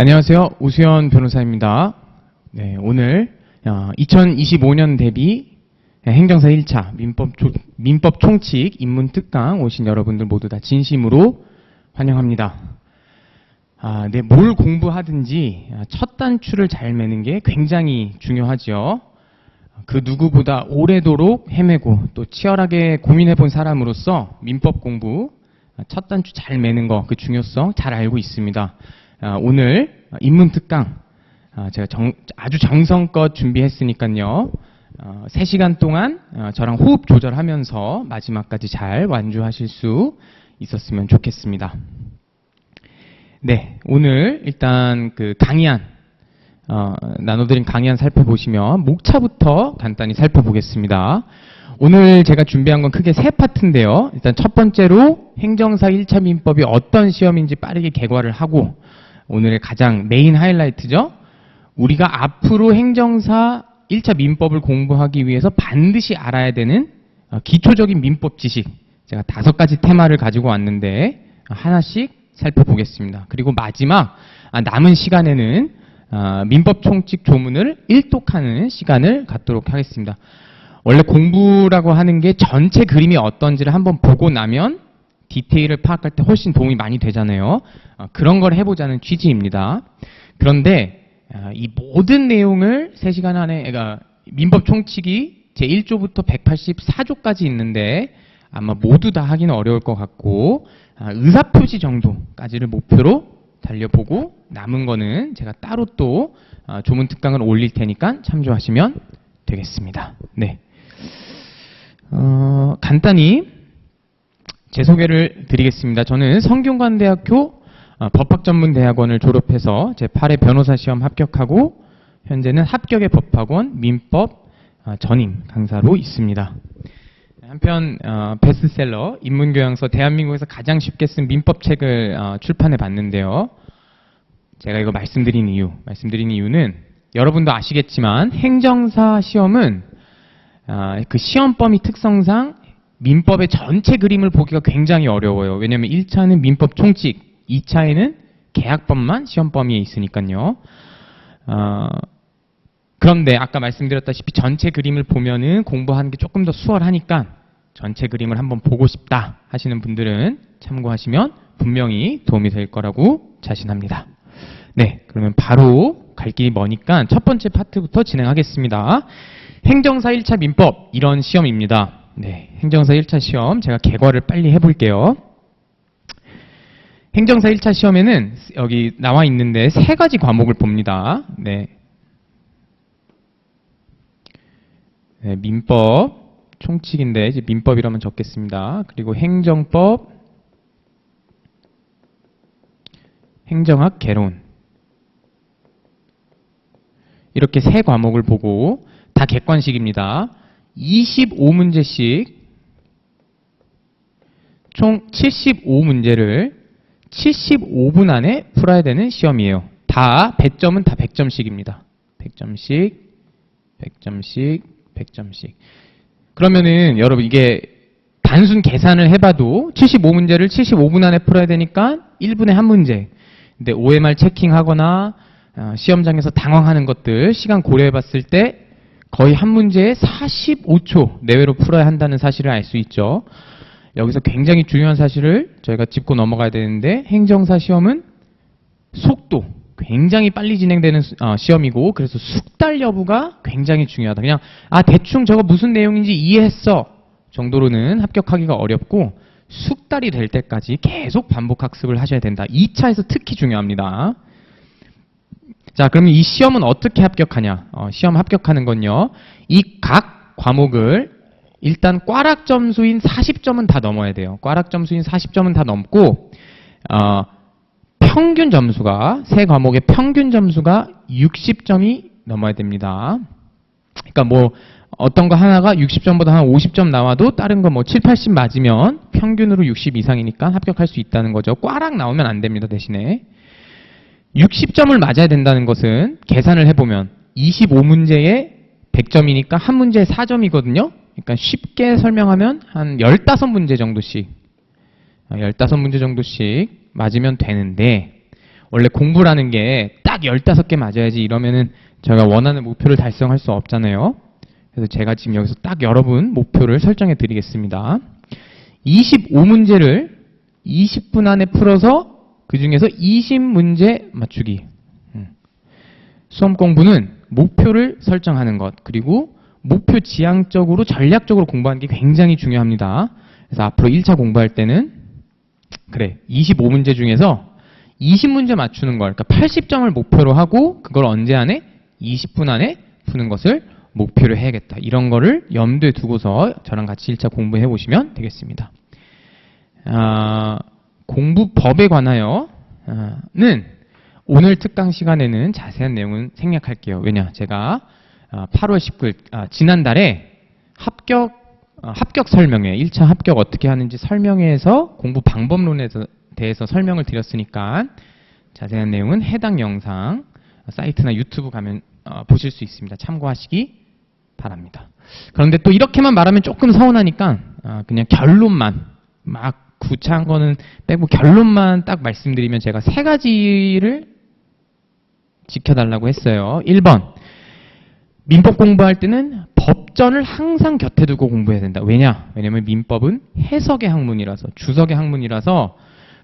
안녕하세요. 우수연 변호사입니다. 네, 오늘 2025년 대비 행정사 1차 민법 총칙 입문 특강 오신 여러분들 모두 다 진심으로 환영합니다. 네, 뭘 공부하든지 첫 단추를 잘 매는 게 굉장히 중요하죠. 그 누구보다 오래도록 헤매고 또 치열하게 고민해 본 사람으로서 민법 공부 첫 단추 잘 매는 거 그 중요성 잘 알고 있습니다. 오늘 입문 특강 제가 아주 정성껏 준비했으니까요. 3시간 동안 저랑 호흡 조절하면서 마지막까지 잘 완주하실 수 있었으면 좋겠습니다. 네, 오늘 일단 그 강의안 나눠드린 강의안 살펴보시면 목차부터 간단히 살펴보겠습니다. 오늘 제가 준비한 건 크게 3파트인데요. 일단 첫 번째로 행정사 1차 민법이 어떤 시험인지 빠르게 개괄을 하고 오늘의 가장 메인 하이라이트죠. 우리가 앞으로 행정사 1차 민법을 공부하기 위해서 반드시 알아야 되는 기초적인 민법 지식 제가 5가지 테마를 가지고 왔는데 하나씩 살펴보겠습니다. 그리고 마지막 남은 시간에는 민법 총칙 조문을 일독하는 시간을 갖도록 하겠습니다. 원래 공부라고 하는 게 전체 그림이 어떤지를 한번 보고 나면 디테일을 파악할 때 훨씬 도움이 많이 되잖아요. 그런 걸 해보자는 취지입니다. 그런데 이 모든 내용을 3시간 안에 그러니까 민법 총칙이 제1조부터 184조까지 있는데 아마 모두 다 하기는 어려울 것 같고 의사표시 정도까지를 목표로 달려보고 남은 거는 제가 따로 또 조문 특강을 올릴 테니까 참조하시면 되겠습니다. 네. 간단히 제 소개를 드리겠습니다. 저는 성균관대학교 법학전문대학원을 졸업해서 제8회 변호사 시험 합격하고 현재는 합격의 법학원 민법 전임 강사로 있습니다. 한편 베스트셀러 인문교양서 대한민국에서 가장 쉽게 쓴 민법책을 출판해 봤는데요. 제가 이거 말씀드린 이유는 여러분도 아시겠지만 행정사 시험은 그 시험 범위 특성상 민법의 전체 그림을 보기가 굉장히 어려워요. 왜냐하면 1차는 민법 총칙, 2차에는 계약법만 시험 범위에 있으니까요. 그런데 아까 말씀드렸다시피 전체 그림을 보면은 공부하는 게 조금 더 수월하니까 전체 그림을 한번 보고 싶다 하시는 분들은 참고하시면 분명히 도움이 될 거라고 자신합니다. 네, 그러면 바로 갈 길이 머니까 첫 번째 파트부터 진행하겠습니다. 행정사 1차 민법 이런 시험입니다. 네, 행정사 1차 시험 제가 개괄을 빨리 해볼게요. 행정사 1차 시험에는 여기 나와 있는데 3가지 과목을 봅니다. 네. 네, 민법 총칙인데 이제 민법이라면 적겠습니다. 그리고 행정법, 행정학 개론 이렇게 3과목을 보고 다 객관식입니다. 25문제씩 총 75문제를 75분 안에 풀어야 되는 시험이에요. 다 배점은 다 100점씩입니다. 100점씩, 100점씩, 100점씩. 그러면은 여러분 이게 단순 계산을 해봐도 75문제를 75분 안에 풀어야 되니까 1분에 1문제. 근데 OMR 체킹하거나 시험장에서 당황하는 것들 시간 고려해봤을 때 거의 한 문제에 45초 내외로 풀어야 한다는 사실을 알 수 있죠. 여기서 굉장히 중요한 사실을 저희가 짚고 넘어가야 되는데 행정사 시험은 속도, 굉장히 빨리 진행되는 시험이고 그래서 숙달 여부가 굉장히 중요하다. 그냥 대충 저거 무슨 내용인지 이해했어 정도로는 합격하기가 어렵고 숙달이 될 때까지 계속 반복 학습을 하셔야 된다. 2차에서 특히 중요합니다. 자, 그러면 이 시험은 어떻게 합격하냐? 시험 합격하는 건요. 이 각 과목을 일단 꽈락 점수인 40점은 다 넘어야 돼요. 꽈락 점수인 40점은 다 넘고 평균 점수가 3과목의 평균 점수가 60점이 넘어야 됩니다. 그러니까 뭐 어떤 거 하나가 60점보다 한 50점 나와도 다른 거 뭐 7, 80 맞으면 평균으로 60 이상이니까 합격할 수 있다는 거죠. 꽈락 나오면 안 됩니다. 대신에 60점을 맞아야 된다는 것은 계산을 해보면 25문제에 100점이니까 한 문제에 4점이거든요. 그러니까 쉽게 설명하면 한 15문제 정도씩 15문제 정도씩 맞으면 되는데 원래 공부라는 게 딱 15개 맞아야지 이러면은 제가 원하는 목표를 달성할 수 없잖아요. 그래서 제가 지금 여기서 딱 여러분 목표를 설정해 드리겠습니다. 25문제를 20분 안에 풀어서 그 중에서 20문제 맞추기. 수험 공부는 목표를 설정하는 것, 그리고 목표 지향적으로 전략적으로 공부하는 게 굉장히 중요합니다. 그래서 앞으로 1차 공부할 때는 그래 25문제 중에서 20문제 맞추는 걸, 그러니까 80점을 목표로 하고 그걸 언제 안에? 20분 안에 푸는 것을 목표로 해야겠다. 이런 거를 염두에 두고서 저랑 같이 1차 공부해 보시면 되겠습니다. 공부법에 관하여는 오늘 특강 시간에는 자세한 내용은 생략할게요. 왜냐? 제가 8월 19일 지난달에 합격 설명회, 1차 합격 어떻게 하는지 설명회에서 공부 방법론에 대해서 설명을 드렸으니까 자세한 내용은 해당 영상 사이트나 유튜브 가면 보실 수 있습니다. 참고하시기 바랍니다. 그런데 또 이렇게만 말하면 조금 서운하니까 그냥 결론만, 막 구차한 거는 빼고 결론만 딱 말씀드리면 제가 3가지를 지켜달라고 했어요. 1번, 민법 공부할 때는 법전을 항상 곁에 두고 공부해야 된다. 왜냐면 민법은 해석의 학문이라서, 주석의 학문이라서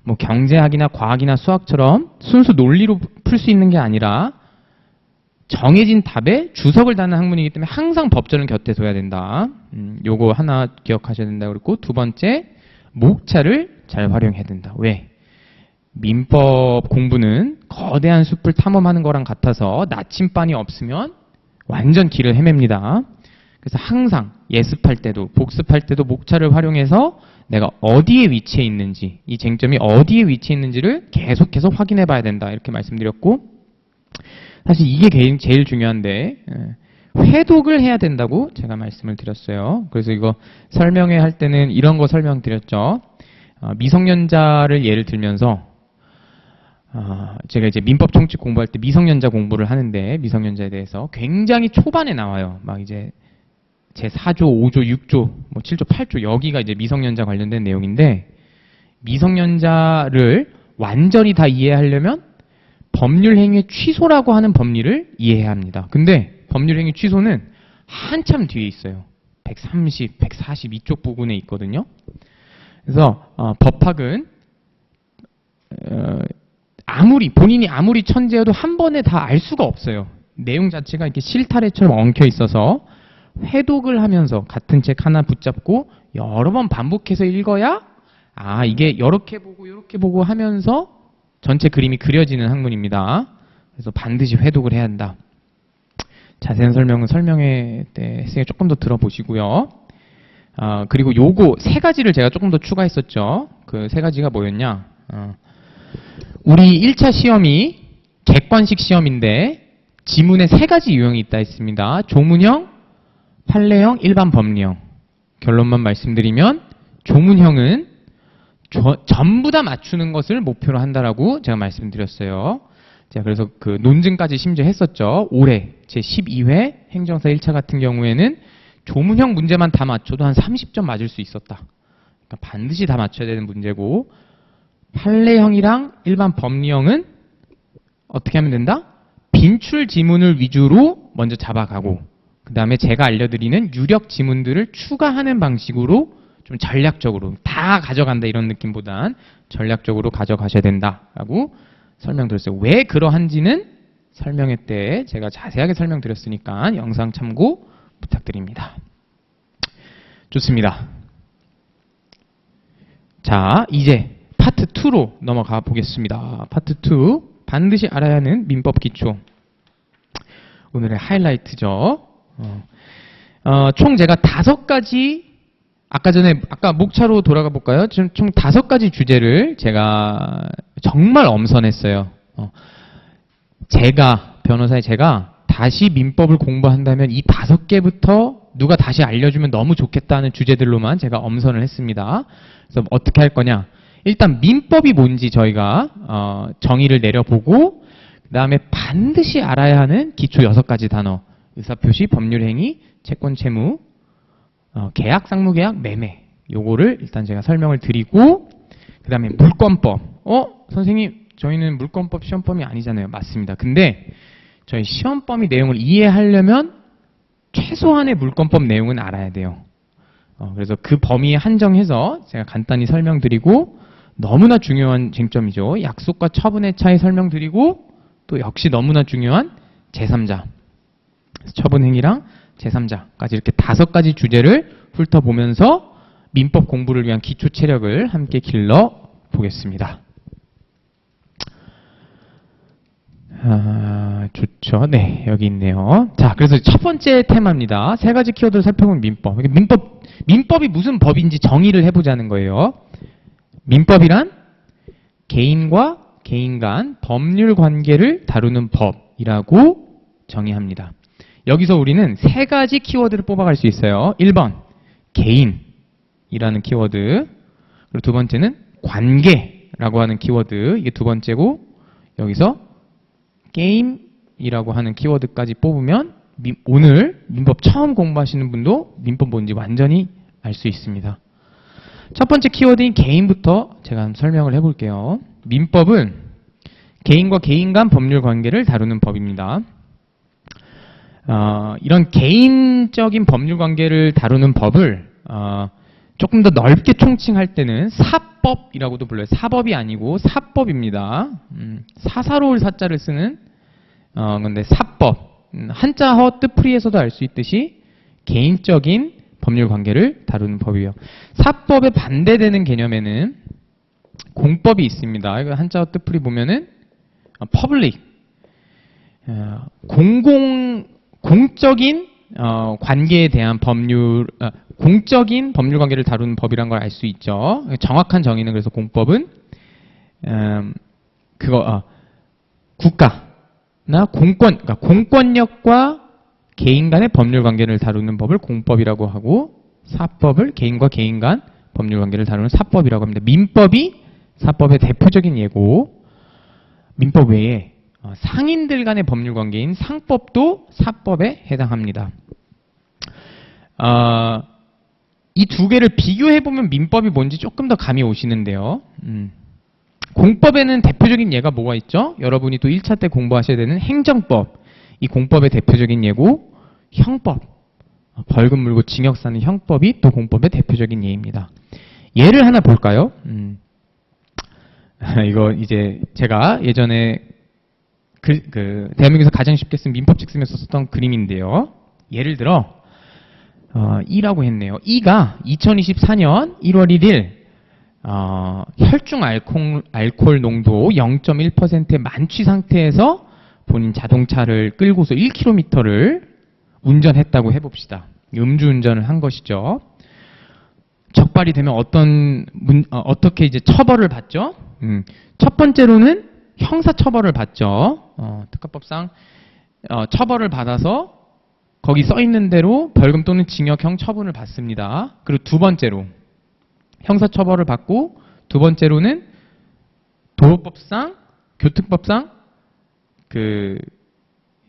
뭐 경제학이나 과학이나 수학처럼 순수 논리로 풀 수 있는 게 아니라 정해진 답에 주석을 다는 학문이기 때문에 항상 법전을 곁에 둬야 된다. 요거 하나 기억하셔야 된다. 그리고 두 번째, 목차를 잘 활용해야 된다. 왜? 민법 공부는 거대한 숲을 탐험하는 거랑 같아서 나침반이 없으면 완전 길을 헤맵니다. 그래서 항상 예습할 때도 복습할 때도 목차를 활용해서 내가 어디에 위치해 있는지, 이 쟁점이 어디에 위치해 있는지를 계속해서 확인해 봐야 된다. 이렇게 말씀드렸고, 사실 이게 제일 중요한데 회독을 해야 된다고 제가 말씀을 드렸어요. 그래서 이거 설명회 할 때는 이런 거 설명드렸죠. 미성년자를 예를 들면서 제가 이제 민법 총칙 공부할 때 미성년자 공부를 하는데, 미성년자에 대해서 굉장히 초반에 나와요. 막 이제 제 4조, 5조, 6조, 뭐 7조, 8조, 여기가 이제 미성년자 관련된 내용인데, 미성년자를 완전히 다 이해하려면 법률 행위 취소라고 하는 법리를 이해해야 합니다. 근데 법률 행위 취소는 한참 뒤에 있어요. 130, 140 이쪽 부분에 있거든요. 그래서 법학은 본인이 아무리 천재여도 한 번에 다 알 수가 없어요. 내용 자체가 이렇게 실타래처럼 엉켜 있어서 회독을 하면서 같은 책 하나 붙잡고 여러 번 반복해서 읽어야 이게 이렇게 보고 하면서 전체 그림이 그려지는 학문입니다. 그래서 반드시 회독을 해야 한다. 자세한 설명은 설명회 때 했으니까 조금 더 들어보시고요. 그리고 요거 3가지를 제가 조금 더 추가했었죠. 그 3가지가 뭐였냐? 우리 1차 시험이 객관식 시험인데 지문에 3가지 유형이 있다 했습니다. 조문형, 판례형, 일반 법리형. 결론만 말씀드리면 조문형은 전부 다 맞추는 것을 목표로 한다라고 제가 말씀드렸어요. 자, 그래서 그 논증까지 심지어 했었죠. 올해 제 12회 행정사 1차 같은 경우에는 조문형 문제만 다 맞춰도 한 30점 맞을 수 있었다. 그러니까 반드시 다 맞춰야 되는 문제고, 판례형이랑 일반 법리형은 어떻게 하면 된다? 빈출 지문을 위주로 먼저 잡아가고, 그 다음에 제가 알려드리는 유력 지문들을 추가하는 방식으로 좀 전략적으로 다 가져간다 이런 느낌보단 전략적으로 가져가셔야 된다라고 설명드렸어요. 왜 그러한지는 설명회 때 제가 자세하게 설명드렸으니까 영상 참고 부탁드립니다. 좋습니다. 자, 이제 파트 2로 넘어가 보겠습니다. 파트 2, 반드시 알아야 하는 민법 기초. 오늘의 하이라이트죠. 총 제가 5가지, 아까 목차로 돌아가 볼까요? 지금 총 5가지 주제를 제가 정말 엄선했어요. 변호사의 제가 다시 민법을 공부한다면 이 5개부터 누가 다시 알려주면 너무 좋겠다는 주제들로만 제가 엄선을 했습니다. 그래서 어떻게 할 거냐? 일단 민법이 뭔지 저희가 정의를 내려보고, 그 다음에 반드시 알아야 하는 기초 6가지 단어, 의사표시, 법률행위, 채권채무, 계약, 상무계약, 매매, 요거를 일단 제가 설명을 드리고, 그 다음에 물권법. 선생님 저희는 물권법 시험범위 아니잖아요. 맞습니다. 근데 저희 시험범위 내용을 이해하려면 최소한의 물권법 내용은 알아야 돼요. 그래서 그 범위에 한정해서 제가 간단히 설명드리고, 너무나 중요한 쟁점이죠. 약속과 처분의 차이 설명드리고, 또 역시 너무나 중요한 제3자, 처분행위랑 제3자까지 이렇게 5가지 주제를 훑어보면서 민법 공부를 위한 기초 체력을 함께 길러 보겠습니다. 좋죠. 네, 여기 있네요. 자, 그래서 첫 번째 테마입니다. 3가지 키워드를 살펴본 민법. 민법이 무슨 법인지 정의를 해보자는 거예요. 민법이란 개인과 개인 간 법률 관계를 다루는 법이라고 정의합니다. 여기서 우리는 3가지 키워드를 뽑아갈 수 있어요. 1번, 개인이라는 키워드. 그리고 두 번째는 관계라고 하는 키워드. 이게 두 번째고, 여기서 게임이라고 하는 키워드까지 뽑으면 오늘 민법 처음 공부하시는 분도 민법 뭔지 완전히 알 수 있습니다. 첫 번째 키워드인 개인부터 제가 한번 설명을 해볼게요. 민법은 개인과 개인 간 법률 관계를 다루는 법입니다. 이런 개인적인 법률 관계를 다루는 법을 조금 더 넓게 총칭할 때는 사법이라고도 불러요. 사법이 아니고 사법입니다. 사사로울 사자를 쓰는 근데 사법, 한자허 뜻풀이에서도 알 수 있듯이 개인적인 법률 관계를 다루는 법이에요. 사법에 반대되는 개념에는 공법이 있습니다. 이거 한자허 뜻풀이 보면은 public, 공적인 관계에 대한 법률, 공적인 법률 관계를 다루는 법이란 걸 알 수 있죠. 정확한 정의는 그래서 공법은 국가나 공권, 그러니까 공권력과 개인 간의 법률 관계를 다루는 법을 공법이라고 하고, 사법을 개인과 개인 간 법률 관계를 다루는 사법이라고 합니다. 민법이 사법의 대표적인 예고, 민법 외에 상인들 간의 법률 관계인 상법도 사법에 해당합니다. 이 두 개를 비교해보면 민법이 뭔지 조금 더 감이 오시는데요. 공법에는 대표적인 예가 뭐가 있죠? 여러분이 또 1차 때 공부하셔야 되는 행정법, 이 공법의 대표적인 예고, 형법, 벌금 물고 징역 사는 형법이 또 공법의 대표적인 예입니다. 예를 하나 볼까요? 이거 이제 제가 예전에 대한민국에서 가장 쉽게 쓴 민법책 쓰면서 썼던 그림인데요. 예를 들어 E라고 했네요. E가 2024년 1월 1일 혈중 알코올 농도 0.1%의 만취 상태에서 본인 자동차를 끌고서 1km를 운전했다고 해봅시다. 음주운전을 한 것이죠. 적발이 되면 어떻게 이제 처벌을 받죠? 첫 번째로는 형사처벌을 받죠. 특가법상 처벌을 받아서 거기 써 있는 대로 벌금 또는 징역형 처분을 받습니다. 그리고 두 번째로 형사처벌을 받고, 두 번째로는 도로법상, 교통법상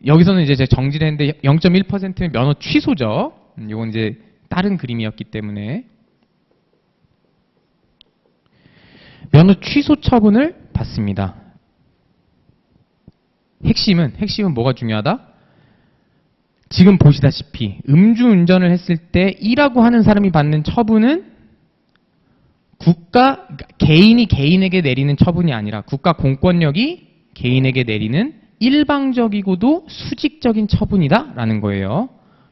여기서는 이제 제가 정지를 했는데 0.1%는 면허 취소죠. 이건 이제 다른 그림이었기 때문에 면허 취소 처분을 받습니다. 핵심은 뭐가 중요하다? 지금 보시다시피 음주운전을 했을 때 E라고 하는 사람이 받는 처분은 개인이 개인에게 내리는 처분이 아니라 국가 공권력이 개인에게 내리는 일방적이고도 수직적인 처분이다라는 거예요.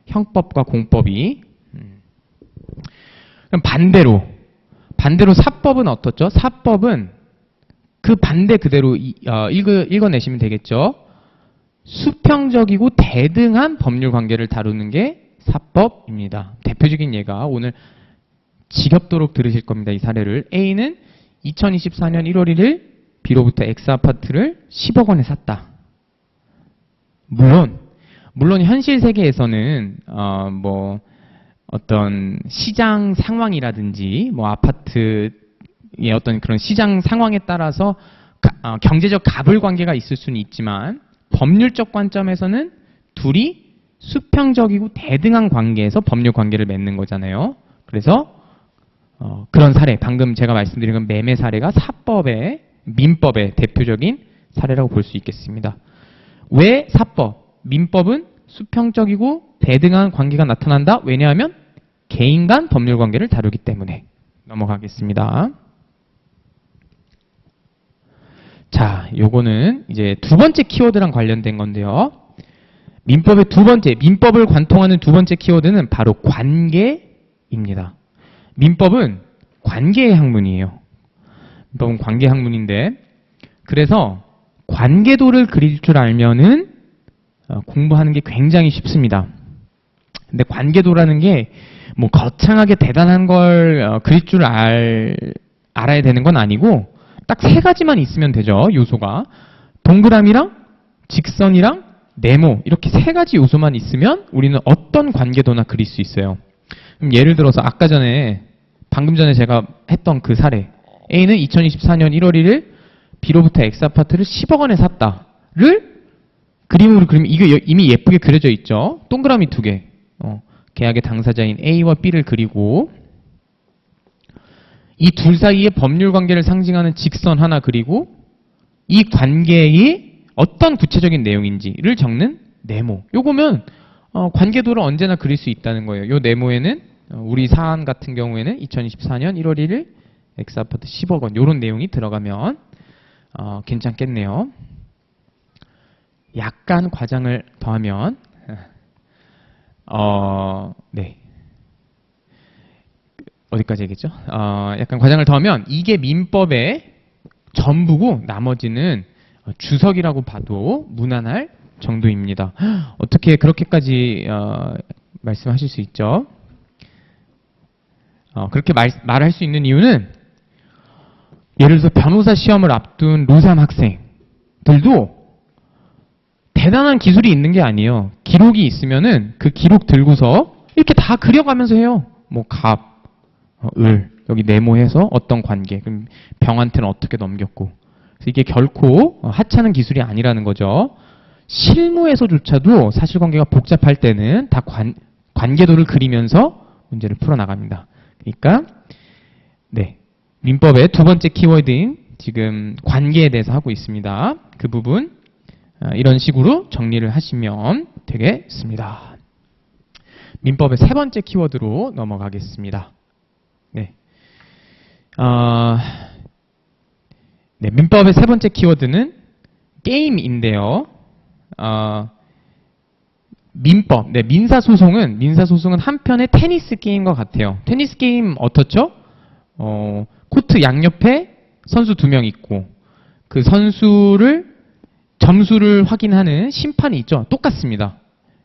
형법과 공법이. 그럼 반대로 사법은 어떻죠? 사법은 그 반대 그대로 읽어내시면 되겠죠. 수평적이고 대등한 법률 관계를 다루는 게 사법입니다. 대표적인 예가 오늘 지겹도록 들으실 겁니다. 이 사례를. A는 2024년 1월 1일 B로부터 X아파트를 10억 원에 샀다. 물론 현실 세계에서는 어떤 시장 상황이라든지 아파트의 어떤 그런 시장 상황에 따라서 경제적 갑을 관계가 있을 수는 있지만, 법률적 관점에서는 둘이 수평적이고 대등한 관계에서 법률 관계를 맺는 거잖아요. 그래서 그런 사례, 방금 제가 말씀드린 건 매매 사례가 사법에 민법의 대표적인 사례라고 볼 수 있겠습니다. 왜 사법, 민법은 수평적이고 대등한 관계가 나타난다? 왜냐하면 개인 간 법률 관계를 다루기 때문에. 넘어가겠습니다. 자, 요거는 이제 두 번째 키워드랑 관련된 건데요. 민법의 두 번째, 민법을 관통하는 두 번째 키워드는 바로 관계입니다. 민법은 관계의 학문이에요. 민법은 관계 학문인데, 그래서 관계도를 그릴 줄 알면은 공부하는 게 굉장히 쉽습니다. 근데 관계도라는 게 뭐 거창하게 대단한 걸 그릴 줄 알아야 되는 건 아니고 딱 세 가지만 있으면 되죠. 요소가. 동그라미랑 직선이랑 네모 이렇게 세 가지 요소만 있으면 우리는 어떤 관계도나 그릴 수 있어요. 그럼 예를 들어서 아까 전에 방금 전에 제가 했던 그 사례 A는 2024년 1월 1일 B로부터 X아파트를 10억 원에 샀다를 그림으로 그리면 이게 이미 예쁘게 그려져 있죠. 동그라미 두 개. 계약의 당사자인 A와 B를 그리고 이 둘 사이의 법률 관계를 상징하는 직선 하나 그리고 이 관계의 어떤 구체적인 내용인지를 적는 네모. 요거면 관계도를 언제나 그릴 수 있다는 거예요. 요 네모에는 우리 사안 같은 경우에는 2024년 1월 1일 X아파트 10억 원 요런 내용이 들어가면 괜찮겠네요. 약간 과장을 더하면 네. 어디까지 얘기했죠? 약간 과장을 더하면 이게 민법의 전부고 나머지는 주석이라고 봐도 무난할 정도입니다. 어떻게 그렇게까지 말씀하실 수 있죠? 그렇게 말할 수 있는 이유는 예를 들어서 변호사 시험을 앞둔 로3 학생들도 대단한 기술이 있는 게 아니에요. 기록이 있으면은 그 기록 들고서 이렇게 다 그려가면서 해요. 뭐 갑, 을, 여기 네모해서 어떤 관계, 그럼 병한테는 어떻게 넘겼고. 그래서 이게 결코 하찮은 기술이 아니라는 거죠. 실무에서조차도 사실관계가 복잡할 때는 다 관계도를 그리면서 문제를 풀어나갑니다. 그러니까 네, 민법의 두 번째 키워드인 지금 관계에 대해서 하고 있습니다. 그 부분 이런 식으로 정리를 하시면 되겠습니다. 민법의 세 번째 키워드로 넘어가겠습니다. 네. 네, 민법의 세 번째 키워드는 게임인데요. 민법, 네, 민사소송은 한편의 테니스 게임과 같아요. 테니스 게임 어떻죠? 코트 양옆에 선수 2명 있고 그 선수를 점수를 확인하는 심판이 있죠. 똑같습니다.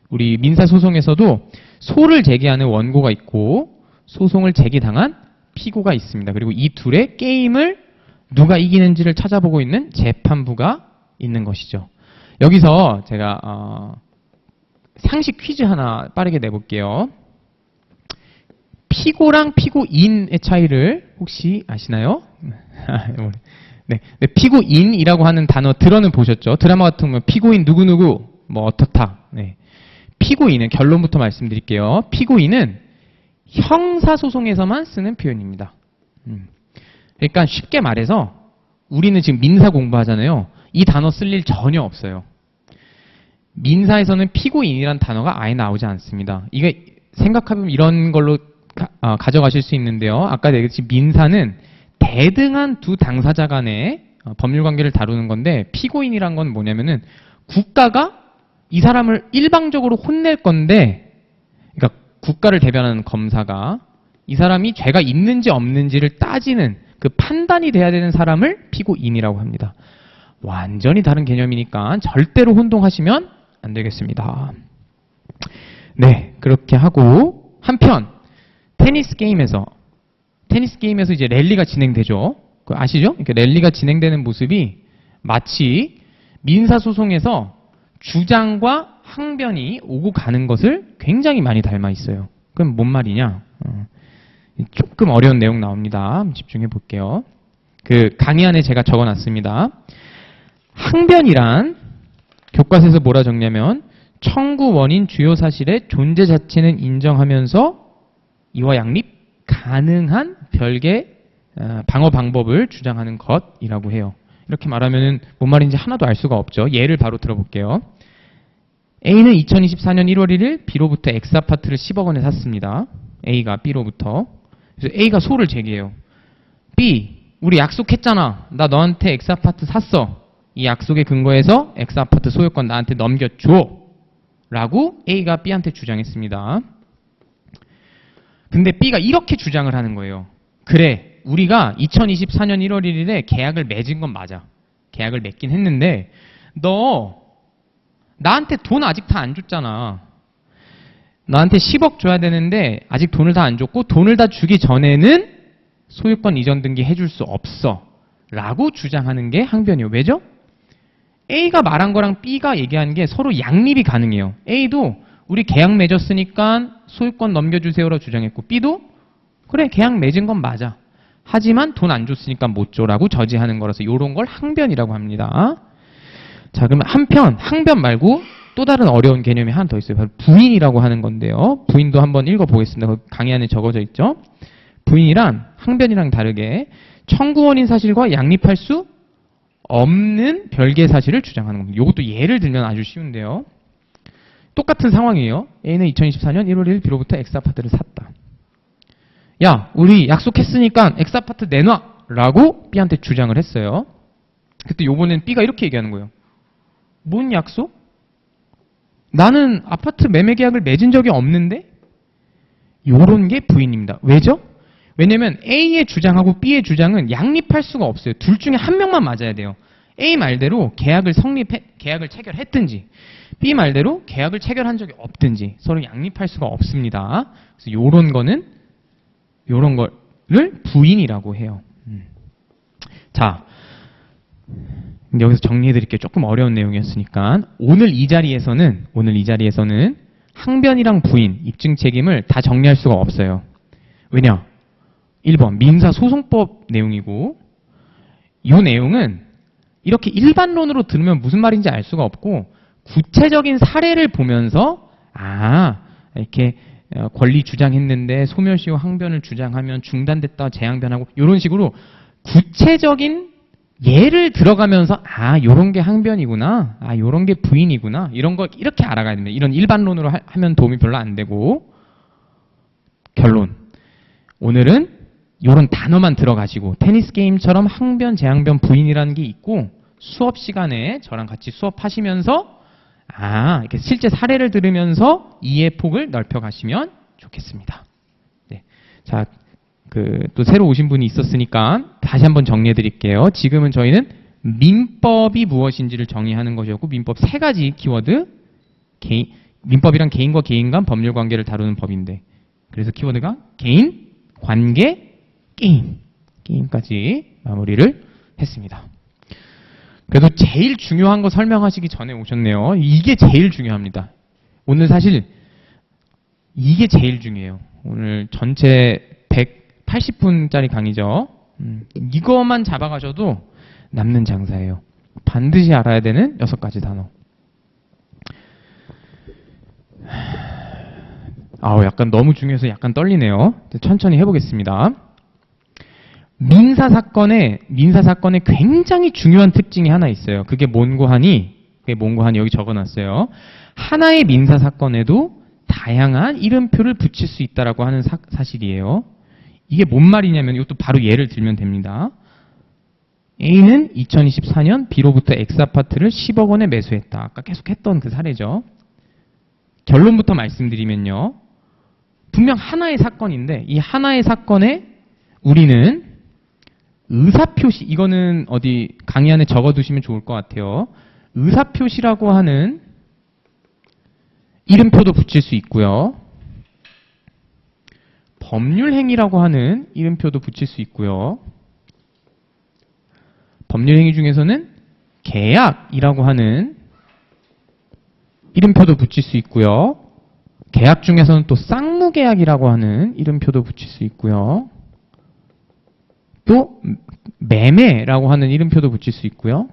우리 민사소송에서도 소를 제기하는 원고가 있고 소송을 제기당한 피고가 있습니다. 그리고 이 둘의 게임을 누가 이기는지를 찾아보고 있는 재판부가 있는 것이죠. 여기서 제가 상식 퀴즈 하나 빠르게 내볼게요. 피고랑 피고인의 차이를 혹시 아시나요? 네, 피고인이라고 하는 단어 들어는 보셨죠? 드라마 같은 거 피고인 누구누구 뭐 어떻다. 네. 피고인은 결론부터 말씀드릴게요. 피고인은 형사소송에서만 쓰는 표현입니다. 그러니까 쉽게 말해서 우리는 지금 민사 공부하잖아요. 이 단어 쓸 일 전혀 없어요. 민사에서는 피고인이란 단어가 아예 나오지 않습니다. 이게 생각하면 이런 걸로 가져가실 수 있는데요. 아까 얘기했듯이 민사는 대등한 두 당사자 간의 법률 관계를 다루는 건데 피고인이란 건 뭐냐면은 국가가 이 사람을 일방적으로 혼낼 건데 그러니까 국가를 대변하는 검사가 이 사람이 죄가 있는지 없는지를 따지는 그 판단이 돼야 되는 사람을 피고인이라고 합니다. 완전히 다른 개념이니까 절대로 혼동하시면 안 되겠습니다. 네, 그렇게 하고 한편 테니스 게임에서 이제 랠리가 진행되죠. 아시죠? 이렇게 랠리가 진행되는 모습이 마치 민사소송에서 주장과 항변이 오고 가는 것을 굉장히 많이 닮아 있어요. 그럼 뭔 말이냐? 조금 어려운 내용 나옵니다. 집중해 볼게요. 그 강의 안에 제가 적어놨습니다. 항변이란 교과서에서 뭐라 적냐면 청구 원인 주요 사실의 존재 자체는 인정하면서 이와 양립 가능한 별개 방어 방법을 주장하는 것이라고 해요. 이렇게 말하면 뭔 말인지 하나도 알 수가 없죠. 예를 바로 들어볼게요. A는 2024년 1월 1일 B로부터 X아파트를 10억 원에 샀습니다. A가 B로부터. 그래서 A가 소를 제기해요. B, 우리 약속했잖아. 나 너한테 X아파트 샀어. 이 약속에 근거해서 X아파트 소유권 나한테 넘겨줘. 라고 A가 B한테 주장했습니다. 근데 B가 이렇게 주장을 하는 거예요. 그래, 우리가 2024년 1월 1일에 계약을 맺은 건 맞아. 계약을 맺긴 했는데 너 나한테 돈 아직 다 안 줬잖아. 나한테 10억 줘야 되는데 아직 돈을 다 안 줬고 돈을 다 주기 전에는 소유권 이전 등기 해줄 수 없어. 라고 주장하는 게 항변이에요. 왜죠? A가 말한 거랑 B가 얘기하는 게 서로 양립이 가능해요. A도 우리 계약 맺었으니까 소유권 넘겨주세요라고 주장했고 B도 그래 계약 맺은 건 맞아. 하지만 돈 안 줬으니까 못 줘라고 저지하는 거라서 이런 걸 항변이라고 합니다. 자, 그러면 한편 항변 말고 또 다른 어려운 개념이 하나 더 있어요. 바로 부인이라고 하는 건데요. 부인도 한번 읽어보겠습니다. 강의 안에 적어져 있죠. 부인이란 항변이랑 다르게 청구원인 사실과 양립할 수 없는 별개의 사실을 주장하는 겁니다. 이것도 예를 들면 아주 쉬운데요. 똑같은 상황이에요. A는 2024년 1월 1일 B로부터 X아파트를 샀다. 야, 우리 약속했으니까 X아파트 내놔! 라고 B한테 주장을 했어요. 그때 요번엔 B가 이렇게 얘기하는 거예요. 뭔 약속? 나는 아파트 매매 계약을 맺은 적이 없는데? 요런 게 부인입니다. 왜죠? 왜냐면 A의 주장하고 B의 주장은 양립할 수가 없어요. 둘 중에 한 명만 맞아야 돼요. A 말대로 계약을 체결했든지 B 말대로 계약을 체결한 적이 없든지 서로 양립할 수가 없습니다. 그래서 요런 거를 부인이라고 해요. 자, 여기서 정리해드릴게요. 조금 어려운 내용이었으니까 오늘 이 자리에서는 항변이랑 부인, 입증 책임을 다 정리할 수가 없어요. 왜냐? 1번 민사소송법 내용이고 이 내용은 이렇게 일반론으로 들으면 무슨 말인지 알 수가 없고 구체적인 사례를 보면서 이렇게 권리 주장했는데 소멸시효 항변을 주장하면 중단됐다 재항변하고 이런 식으로 구체적인 예를 들어가면서 요런 게 항변이구나, 요런 게 부인이구나 이런 거 이렇게 알아가야 됩니다. 이런 일반론으로 하면 도움이 별로 안 되고 결론 오늘은 요런 단어만 들어가시고 테니스 게임처럼 항변, 재항변, 부인이라는 게 있고 수업 시간에 저랑 같이 수업하시면서 이렇게 실제 사례를 들으면서 이해 폭을 넓혀가시면 좋겠습니다. 네. 자, 또 새로 오신 분이 있었으니까 다시 한번 정리해 드릴게요. 지금은 저희는 민법이 무엇인지를 정의하는 것이었고 민법 3가지 키워드 민법이란 개인과 개인 간 법률 관계를 다루는 법인데 그래서 키워드가 개인, 관계, 게임까지 마무리를 했습니다. 그래도 제일 중요한 거 설명하시기 전에 오셨네요. 이게 제일 중요합니다. 오늘 사실 이게 제일 중요해요. 오늘 전체 180분짜리 강의죠. 이거만 잡아가셔도 남는 장사예요. 반드시 알아야 되는 6가지 단어. 약간 너무 중요해서 약간 떨리네요. 천천히 해보겠습니다. 민사사건에 굉장히 중요한 특징이 하나 있어요. 그게 뭔고 하니 여기 적어놨어요. 하나의 민사사건에도 다양한 이름표를 붙일 수 있다라고 하는 사실이에요. 이게 뭔 말이냐면 이것도 바로 예를 들면 됩니다. A는 2024년 B로부터 X아파트를 10억 원에 매수했다. 아까 계속 했던 그 사례죠. 결론부터 말씀드리면요. 분명 하나의 사건인데 이 하나의 사건에 우리는 의사표시, 이거는 어디 강의 안에 적어두시면 좋을 것 같아요. 의사표시라고 하는 이름표도 붙일 수 있고요. 법률행위라고 하는 이름표도 붙일 수 있고요. 법률행위 중에서는 계약이라고 하는 이름표도 붙일 수 있고요. 계약 중에서는 또 쌍무계약이라고 하는 이름표도 붙일 수 있고요. 또 매매라고 하는 이름표도 붙일 수 있고요.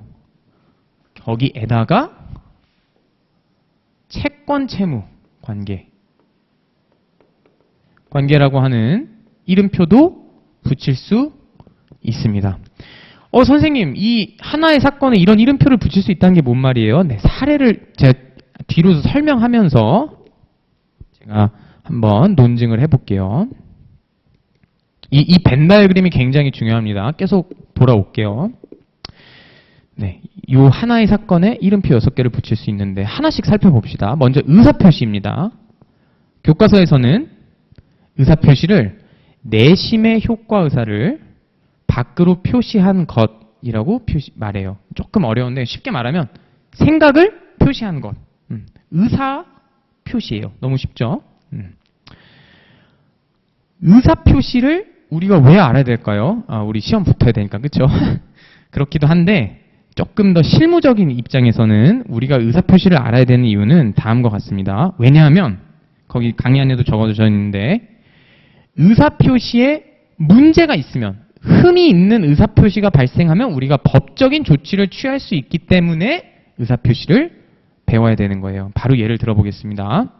거기에다가 채권 채무 관계라고 하는 이름표도 붙일 수 있습니다. 선생님, 이 하나의 사건에 이런 이름표를 붙일 수 있다는 게 뭔 말이에요? 네, 사례를 제가 뒤로 설명하면서 제가 한번 논증을 해볼게요. 이 벤 다이어그램이 굉장히 중요합니다. 계속 돌아올게요. 네, 이 하나의 사건에 이름표 6개를 붙일 수 있는데 하나씩 살펴봅시다. 먼저 의사표시입니다. 교과서에서는 의사표시를 내심의 효과 의사를 밖으로 표시한 것이라고 말해요. 조금 어려운데 쉽게 말하면 생각을 표시한 것. 의사 표시예요. 너무 쉽죠? 의사 표시를 우리가 왜 알아야 될까요? 우리 시험 붙어야 되니까, 그렇죠? 그렇기도 한데 조금 더 실무적인 입장에서는 우리가 의사 표시를 알아야 되는 이유는 다음과 같습니다. 왜냐하면 거기 강의 안에도 적어져 있는데 의사 표시에 문제가 있으면 흠이 있는 의사 표시가 발생하면 우리가 법적인 조치를 취할 수 있기 때문에 의사 표시를 배워야 되는 거예요. 바로 예를 들어보겠습니다.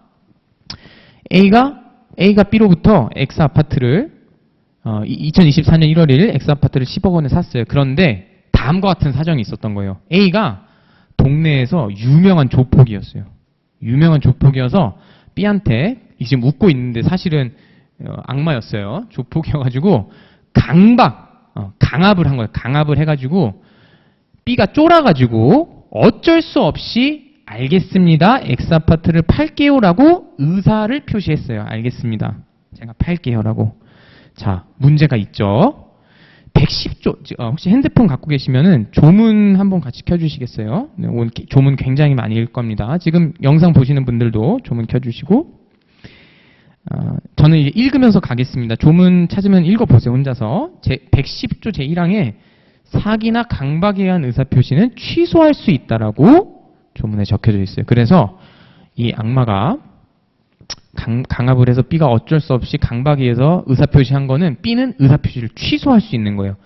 A가 B로부터 X 아파트를 2024년 1월 1일 X 아파트를 10억 원에 샀어요. 그런데 다음과 같은 사정이 있었던 거예요. A가 동네에서 유명한 조폭이었어요. 유명한 조폭이어서 B한테 지금 웃고 있는데 사실은 악마였어요. 조폭이어가지고 강압을 한 거예요. 강압을 해가지고 B가 쫄아가지고 어쩔 수 없이 알겠습니다. X아파트를 팔게요라고 의사를 표시했어요. 알겠습니다. 제가 팔게요라고. 자, 문제가 있죠. 110조, 혹시 핸드폰 갖고 계시면은 조문 한번 같이 켜주시겠어요? 네, 오늘 조문 굉장히 많이 읽을 겁니다. 지금 영상 보시는 분들도 조문 켜주시고, 저는 이제 읽으면서 가겠습니다. 조문 찾으면 읽어보세요, 혼자서. 110조 제1항에 사기나 강박에 의한 의사표시는 취소할 수 있다라고 조문에 적혀져 있어요. 그래서 이 악마가 강압을 해서 B가 어쩔 수 없이 강박에 의해서 의사표시한 거는 B는 의사표시를 취소할 수 있는 거예요.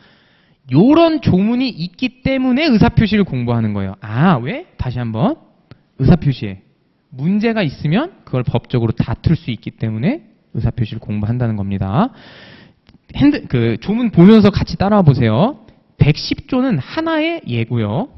요런 조문이 있기 때문에 의사표시를 공부하는 거예요. 왜? 다시 한번. 의사표시에 문제가 있으면 그걸 법적으로 다툴 수 있기 때문에 의사표시를 공부한다는 겁니다. 조문 보면서 같이 따라와 보세요. 110조는 하나의 예고요.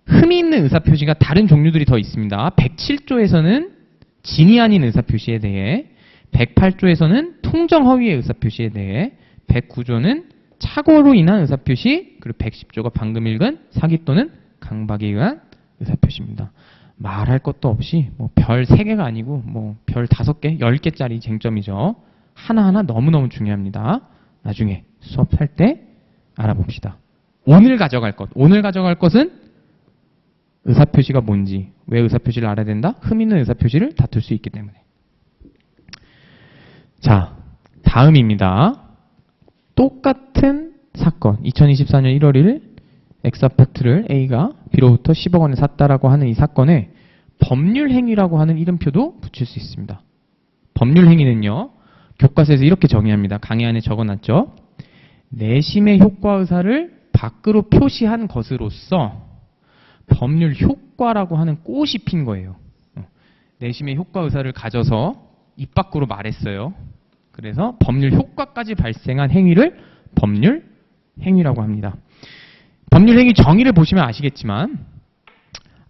흠이 있는 의사표시가 다른 종류들이 더 있습니다. 107조에서는 진이 아닌 의사표시에 대해, 108조에서는 통정허위의 의사표시에 대해, 109조는 착오로 인한 의사표시, 그리고 110조가 방금 읽은 사기 또는 강박에 의한 의사표시입니다. 말할 것도 없이 별 3개가 아니고 별 5개, 10개짜리 쟁점이죠. 하나하나 너무너무 중요합니다. 나중에 수업할 때 알아봅시다. 오늘 가져갈 것은 의사표시가 뭔지, 왜 의사표시를 알아야 된다? 흠 있는 의사표시를 다툴 수 있기 때문에. 자, 다음입니다. 똑같은 사건, 2024년 1월 1일 X아파트를 A가 B로부터 10억 원에 샀다라고 하는 이 사건에 법률행위라고 하는 이름표도 붙일 수 있습니다. 법률행위는요, 교과서에서 이렇게 정의합니다. 강의 안에 적어놨죠. 내심의 효과 의사를 밖으로 표시한 것으로서 법률 효과라고 하는 꽃이 핀 거예요. 내심의 효과 의사를 가져서 입 밖으로 말했어요. 그래서 법률 효과까지 발생한 행위를 법률 행위라고 합니다. 법률 행위 정의를 보시면 아시겠지만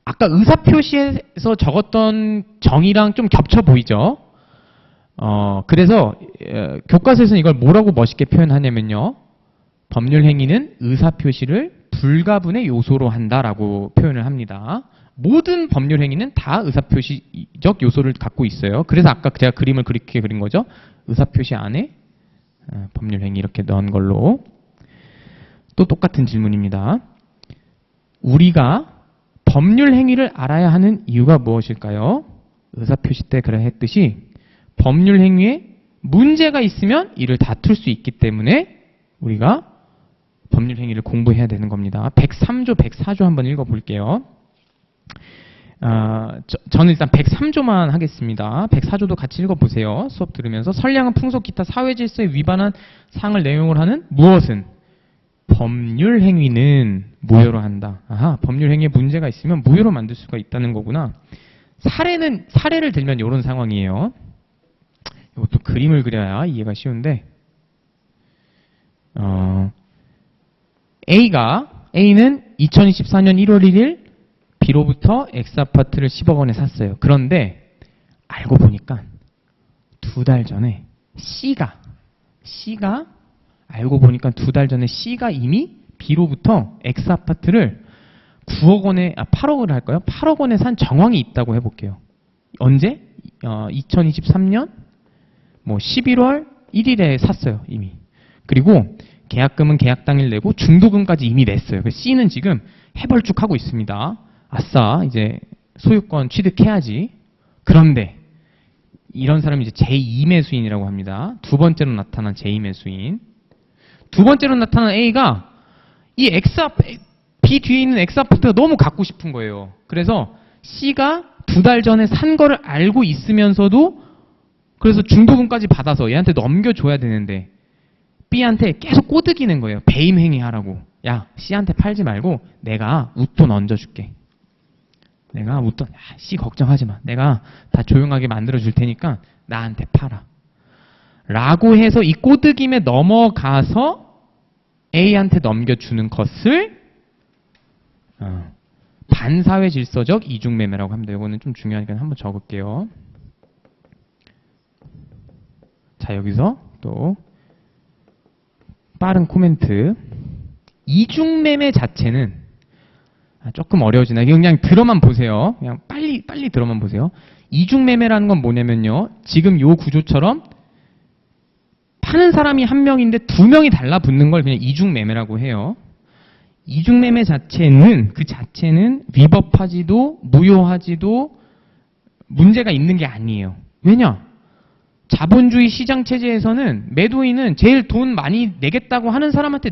아까 의사표시에서 적었던 정의랑 좀 겹쳐 보이죠. 그래서 교과서에서는 이걸 뭐라고 멋있게 표현하냐면요. 법률 행위는 의사표시를 불가분의 요소로 한다라고 표현을 합니다. 모든 법률 행위는 다 의사표시적 요소를 갖고 있어요. 그래서 아까 제가 그림을 그렇게 그린 거죠. 의사표시 안에 법률 행위 이렇게 넣은 걸로. 또 똑같은 질문입니다. 우리가 법률 행위를 알아야 하는 이유가 무엇일까요? 의사표시 때 그래 했듯이 법률 행위에 문제가 있으면 이를 다툴 수 있기 때문에 우리가 법률 행위를 공부해야 되는 겁니다. 103조, 104조 한번 읽어볼게요. 저는 일단 103조만 하겠습니다. 104조도 같이 읽어보세요. 수업 들으면서 선량한 풍속 기타 사회질서에 위반한 사항을 내용을 하는 무엇은? 법률 행위는 무효로 한다. 법률 행위에 문제가 있으면 무효로 만들 수가 있다는 거구나. 사례를 들면 이런 상황이에요. 이것도 그림을 그려야 이해가 쉬운데, A는 2024년 1월 1일 B로부터 X아파트를 10억 원에 샀어요. 그런데 알고 보니까 2달 전에 C가 알고 보니까 2달 전에 C가 이미 B로부터 X아파트를 9억 원에 8억을 할까요? 8억 원에 산 정황이 있다고 해볼게요. 언제? 2023년 11월 1일에 샀어요, 이미. 그리고 계약금은 계약 당일 내고 중도금까지 이미 냈어요. 그래서 C는 지금 해벌쭉하고 있습니다. 아싸, 이제 소유권 취득해야지. 그런데 이런 사람이 이제 제2 매수인이라고 합니다. 두 번째로 나타난 제2 매수인. 두 번째로 나타난 A가 이 B 뒤에 있는 X아파트가 너무 갖고 싶은 거예요. 그래서 C가 2달 전에 산 거를 알고 있으면서도 그래서 중도금까지 받아서 얘한테 넘겨줘야 되는데 B한테 계속 꼬드기는 거예요. 배임 행위 하라고. 야, C한테 팔지 말고 내가 웃돈 얹어줄게. 내가 웃돈, C 걱정하지 마. 내가 다 조용하게 만들어줄 테니까 나한테 팔아. 라고 해서 이 꼬드김에 넘어가서 A한테 넘겨주는 것을 반사회 질서적 이중매매라고 합니다. 이거는 좀 중요하니까 한번 적을게요. 자, 여기서 또 빠른 코멘트. 이중매매 자체는 조금 어려워지나. 그냥 들어만 보세요. 그냥 빨리 들어만 보세요. 이중매매라는 건 뭐냐면요. 지금 요 구조처럼 파는 사람이 한 명인데 두 명이 달라붙는 걸 그냥 이중매매라고 해요. 이중매매 자체는 그 자체는 위법하지도 무효하지도 문제가 있는 게 아니에요. 왜냐? 자본주의 시장 체제에서는 매도인은 제일 돈 많이 내겠다고 하는 사람한테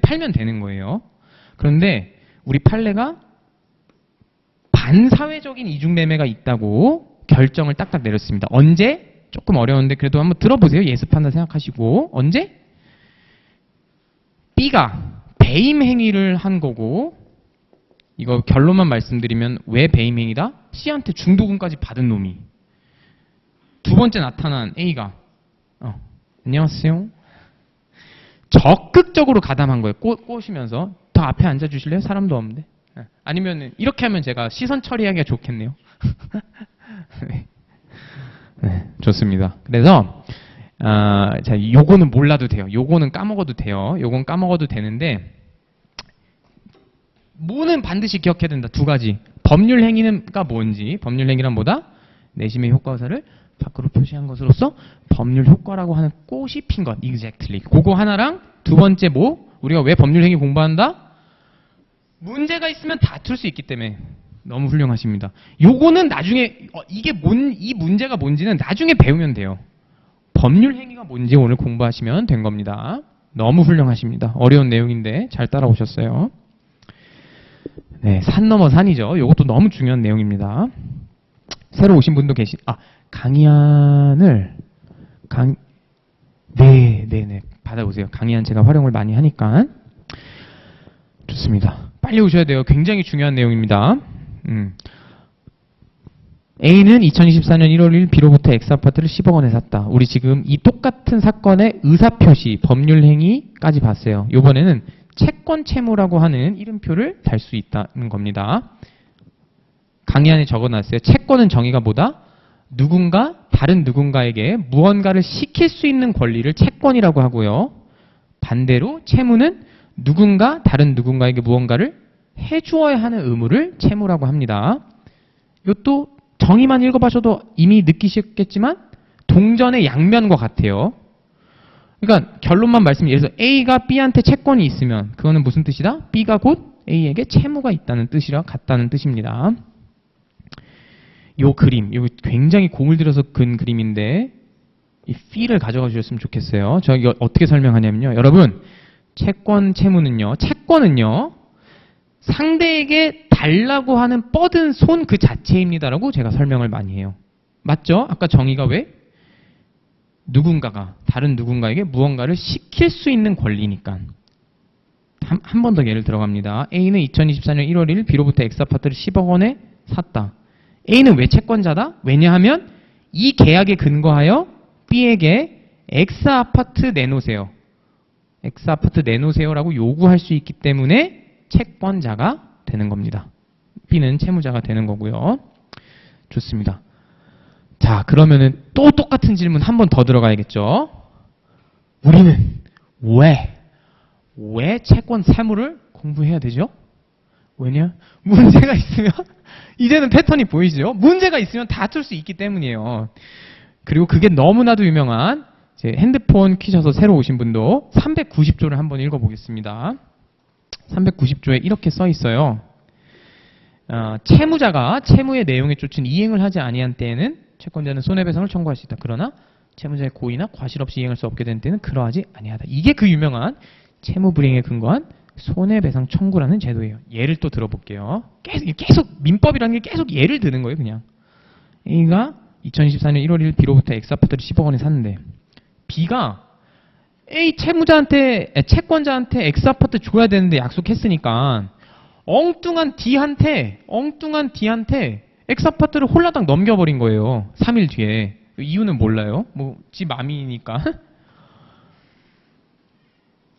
팔면 되는 거예요. 그런데 우리 판례가 반사회적인 이중매매가 있다고 결정을 딱딱 내렸습니다. 언제? 조금 어려운데 그래도 한번 들어보세요. 예습한다 생각하시고. 언제? B가 배임 행위를 한 거고, 이거 결론만 말씀드리면 왜 배임 행위다? C한테 중도금까지 받은 놈이. 두 번째 나타난 A가 안녕하세요. 적극적으로 가담한 거예요. 꼬시면서. 더 앞에 앉아주실래요? 사람도 없는데. 아니면 이렇게 하면 제가 시선 처리하기가 좋겠네요. 네, 좋습니다. 그래서 자, 요거는 몰라도 돼요. 요거는 까먹어도 돼요. 요건 까먹어도 되는데 뭐는 반드시 기억해야 된다. 두 가지. 법률 행위가 뭔지. 법률 행위란 뭐다? 내심의 효과사를 밖으로 표시한 것으로서 법률 효과라고 하는 꽃이 핀 것. exactly. 그거 하나랑 두 번째 우리가 왜 법률 행위 공부한다? 문제가 있으면 다툴 수 있기 때문에. 너무 훌륭하십니다. 요거는 나중에 이 문제가 뭔지는 나중에 배우면 돼요. 법률 행위가 뭔지 오늘 공부하시면 된 겁니다. 너무 훌륭하십니다. 어려운 내용인데 잘 따라오셨어요. 네, 산 넘어 산이죠. 요것도 너무 중요한 내용입니다. 새로 오신 분도 강의안을 네, 받아보세요. 강의안 제가 활용을 많이 하니까. 좋습니다. 빨리 오셔야 돼요. 굉장히 중요한 내용입니다. A는 2024년 1월 1일 B로부터 X아파트를 10억 원에 샀다. 우리 지금 이 똑같은 사건의 의사표시, 법률행위까지 봤어요. 이번에는 채권 채무라고 하는 이름표를 달 수 있다는 겁니다. 강의안에 적어놨어요. 채권은 정의가 뭐다? 다른 누군가에게 무언가를 시킬 수 있는 권리를 채권이라고 하고요. 반대로 채무는 다른 누군가에게 무언가를 해주어야 하는 의무를 채무라고 합니다. 이것도 정의만 읽어봐셔도 이미 느끼셨겠지만 동전의 양면과 같아요. 그러니까 결론만 말씀드려서 A가 B한테 채권이 있으면 그거는 무슨 뜻이다? B가 곧 A에게 채무가 있다는 뜻이라 같다는 뜻입니다. 요 그림, 이거 굉장히 공을 들여서 근 그림인데 이 feel을 가져가 주셨으면 좋겠어요. 저 이거 어떻게 설명하냐면요. 여러분, 채권은요. 상대에게 달라고 하는 뻗은 손 그 자체입니다라고 제가 설명을 많이 해요. 맞죠? 아까 정의가 왜? 다른 누군가에게 무언가를 시킬 수 있는 권리니까. 한 번 더 예를 들어갑니다. A는 2024년 1월 1일 B로부터 X아파트를 10억 원에 샀다. A는 왜 채권자다? 왜냐하면 이 계약에 근거하여 B에게 X아파트 내놓으세요. X아파트 내놓으세요라고 요구할 수 있기 때문에 채권자가 되는 겁니다. B는 채무자가 되는 거고요. 좋습니다. 자, 그러면은 또 똑같은 질문 한 번 더 들어가야겠죠. 우리는 왜 채권 세무를 공부해야 되죠? 왜냐? 문제가 있으면 이제는 패턴이 보이죠? 문제가 있으면 다툴 수 있기 때문이에요. 그리고 그게 너무나도 유명한 이제 핸드폰 키셔서 새로 오신 분도 390조를 한번 읽어보겠습니다. 390조에 이렇게 써 있어요. 채무자가 채무의 내용에 쫓은 이행을 하지 아니한 때에는 채권자는 손해배상을 청구할 수 있다. 그러나 채무자의 고의나 과실 없이 이행할 수 없게 된 때는 그러하지 아니하다. 이게 그 유명한 채무불이행에 근거한 손해배상 청구라는 제도예요. 예를 또 들어볼게요. 계속 민법이라는 게 계속 예를 드는 거예요. 그냥 A가 2024년 1월 1일 B로부터 X아파트를 10억 원에 샀는데 B가 A 채권자한테 X아파트 줘야 되는데 약속했으니까 엉뚱한 D한테 X아파트를 홀라당 넘겨버린 거예요. 3일 뒤에. 이유는 몰라요. 뭐 지 맘이니까.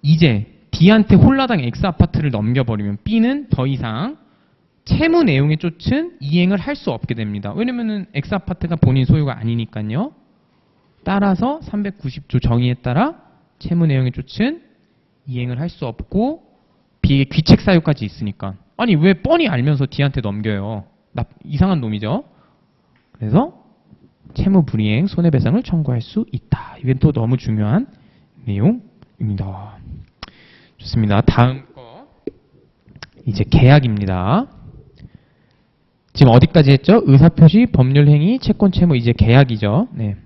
이제 D한테 홀라당 X아파트를 넘겨버리면 B는 더 이상 채무 내용에 쫓은 이행을 할 수 없게 됩니다. 왜냐면은 X아파트가 본인 소유가 아니니까요. 따라서 390조 정의에 따라 채무 내용에 쫓은 이행을 할 수 없고 B의 귀책 사유까지 있으니까. 아니 왜 뻔히 알면서 D한테 넘겨요. 이상한 놈이죠. 그래서 채무 불이행 손해배상을 청구할 수 있다. 이게 또 너무 중요한 내용입니다. 좋습니다. 다음 거 이제 계약입니다. 지금 어디까지 했죠? 의사표시, 법률행위, 채권채무, 이제 계약이죠. 네.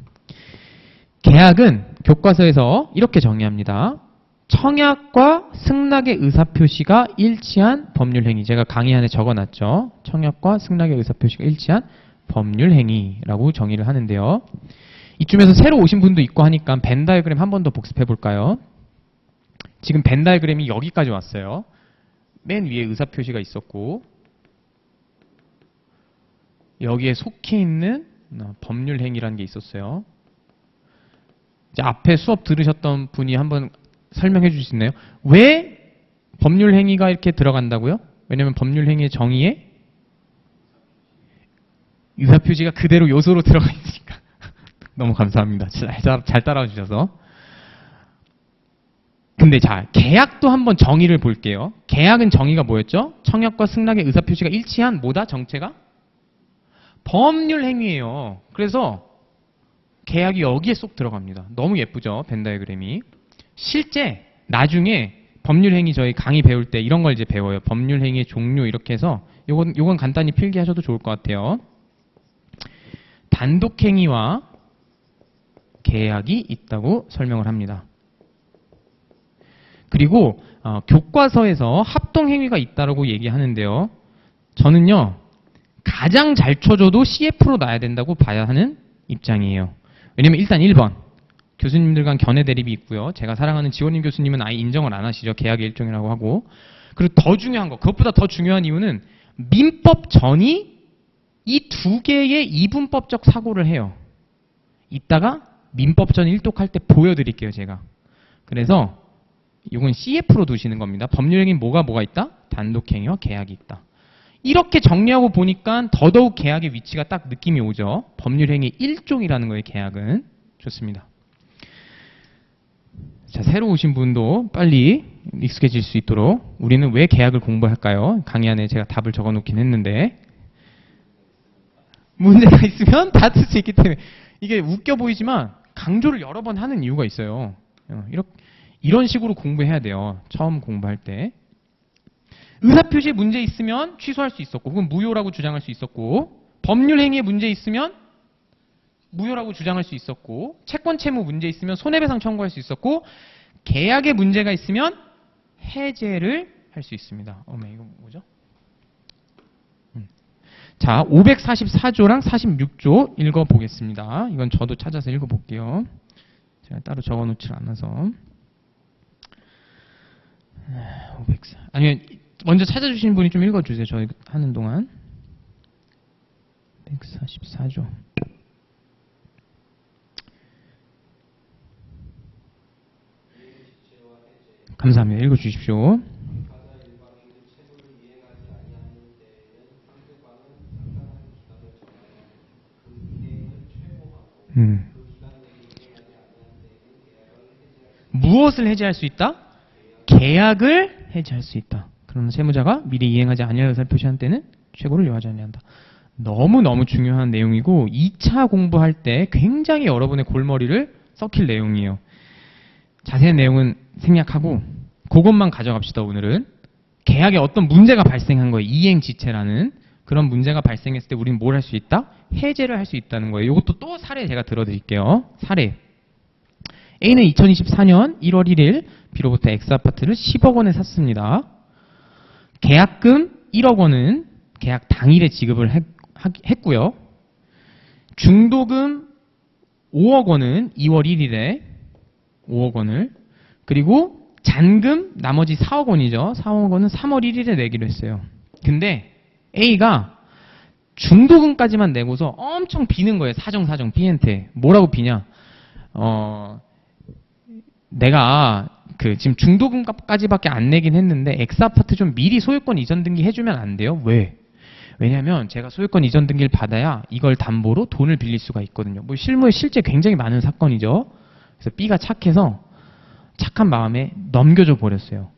계약은 교과서에서 이렇게 정의합니다. 청약과 승낙의 의사표시가 일치한 법률행위. 제가 강의 안에 적어놨죠. 청약과 승낙의 의사표시가 일치한 법률행위라고 정의를 하는데요. 이쯤에서 새로 오신 분도 있고 하니까 벤 다이어그램 한 번 더 복습해 볼까요? 지금 벤 다이어그램이 여기까지 왔어요. 맨 위에 의사표시가 있었고 여기에 속해 있는 법률행위라는 게 있었어요. 이제 앞에 수업 들으셨던 분이 한번 설명해 주실 수 있나요? 왜 법률행위가 이렇게 들어간다고요? 왜냐면 법률행위의 정의에 의사표시가 그대로 요소로 들어가 있으니까. 너무 감사합니다. 잘 따라와 주셔서. 근데 자, 계약도 한번 정의를 볼게요. 계약은 정의가 뭐였죠? 청약과 승낙의 의사표시가 일치한 뭐다? 정체가? 법률행위예요. 그래서 계약이 여기에 쏙 들어갑니다. 너무 예쁘죠? 벤 다이어그램이. 실제 나중에 법률행위 저희 강의 배울 때 이런 걸 이제 배워요. 법률행위의 종류 이렇게 해서 요건 간단히 필기하셔도 좋을 것 같아요. 단독행위와 계약이 있다고 설명을 합니다. 그리고 교과서에서 합동행위가 있다고 얘기하는데요. 저는요. 가장 잘 쳐줘도 CF로 놔야 된다고 봐야 하는 입장이에요. 왜냐면 일단 1번 교수님들 간 견해 대립이 있고요. 제가 사랑하는 지원님 교수님은 아예 인정을 안 하시죠. 계약의 일종이라고 하고. 그리고 더 중요한 거, 그것보다 더 중요한 이유는 민법전이 이 두 개의 이분법적 사고를 해요. 이따가 민법전 일독할 때 보여드릴게요. 제가. 그래서 이건 CF로 두시는 겁니다. 법률행위는 뭐가 있다? 단독행위와 계약이 있다. 이렇게 정리하고 보니까 더더욱 계약의 위치가 딱 느낌이 오죠. 법률행위 일종이라는 거예요. 계약은. 좋습니다. 자, 새로 오신 분도 빨리 익숙해질 수 있도록 우리는 왜 계약을 공부할까요? 강의 안에 제가 답을 적어놓긴 했는데 문제가 있으면 다툴 수 있기 때문에 이게 웃겨 보이지만 강조를 여러 번 하는 이유가 있어요. 이런 식으로 공부해야 돼요. 처음 공부할 때. 의사표시에 문제 있으면 취소할 수 있었고 혹은 무효라고 주장할 수 있었고 법률행위에 문제 있으면 무효라고 주장할 수 있었고 채권채무 문제 있으면 손해배상 청구할 수 있었고 계약에 문제가 있으면 해제를 할 수 있습니다. 이거 뭐죠? 자, 544조랑 46조 읽어보겠습니다. 이건 저도 찾아서 읽어볼게요. 제가 따로 적어놓질 않아서. 아니면 먼저 찾아주신 분이 좀 읽어주세요. 저희 하는 동안. 144조. 감사합니다. 읽어주십시오. 무엇을 해지할 수 있다? 계약을 해지할 수 있다. 그러면 세무자가 미리 이행하지 아니할 의사를 표시한 때는 최고를 요하지 아니한다. 너무너무 중요한 내용이고 2차 공부할 때 굉장히 여러분의 골머리를 썩힐 내용이에요. 자세한 내용은 생략하고 그것만 가져갑시다. 오늘은 계약에 어떤 문제가 발생한 거예요. 이행지체라는 그런 문제가 발생했을 때 우리는 뭘 할 수 있다? 해제를 할 수 있다는 거예요. 이것도 또 사례 제가 들어드릴게요. 사례. A는 2024년 1월 1일 B로부터 X아파트를 10억 원에 샀습니다. 계약금 1억 원은 계약 당일에 지급을 했고요. 중도금 5억 원은 2월 1일에 5억 원을 그리고 잔금 나머지 4억 원이죠. 4억 원은 3월 1일에 내기로 했어요. 근데 A가 중도금까지만 내고서 엄청 비는 거예요. 사정 B한테. 뭐라고 비냐? 내가 지금 중도금까지밖에 안 내긴 했는데 X아파트 좀 미리 소유권 이전 등기 해주면 안 돼요? 왜? 왜냐하면 제가 소유권 이전 등기를 받아야 이걸 담보로 돈을 빌릴 수가 있거든요. 뭐 실무에 실제 굉장히 많은 사건이죠. 그래서 B가 착해서 착한 마음에 넘겨줘 버렸어요.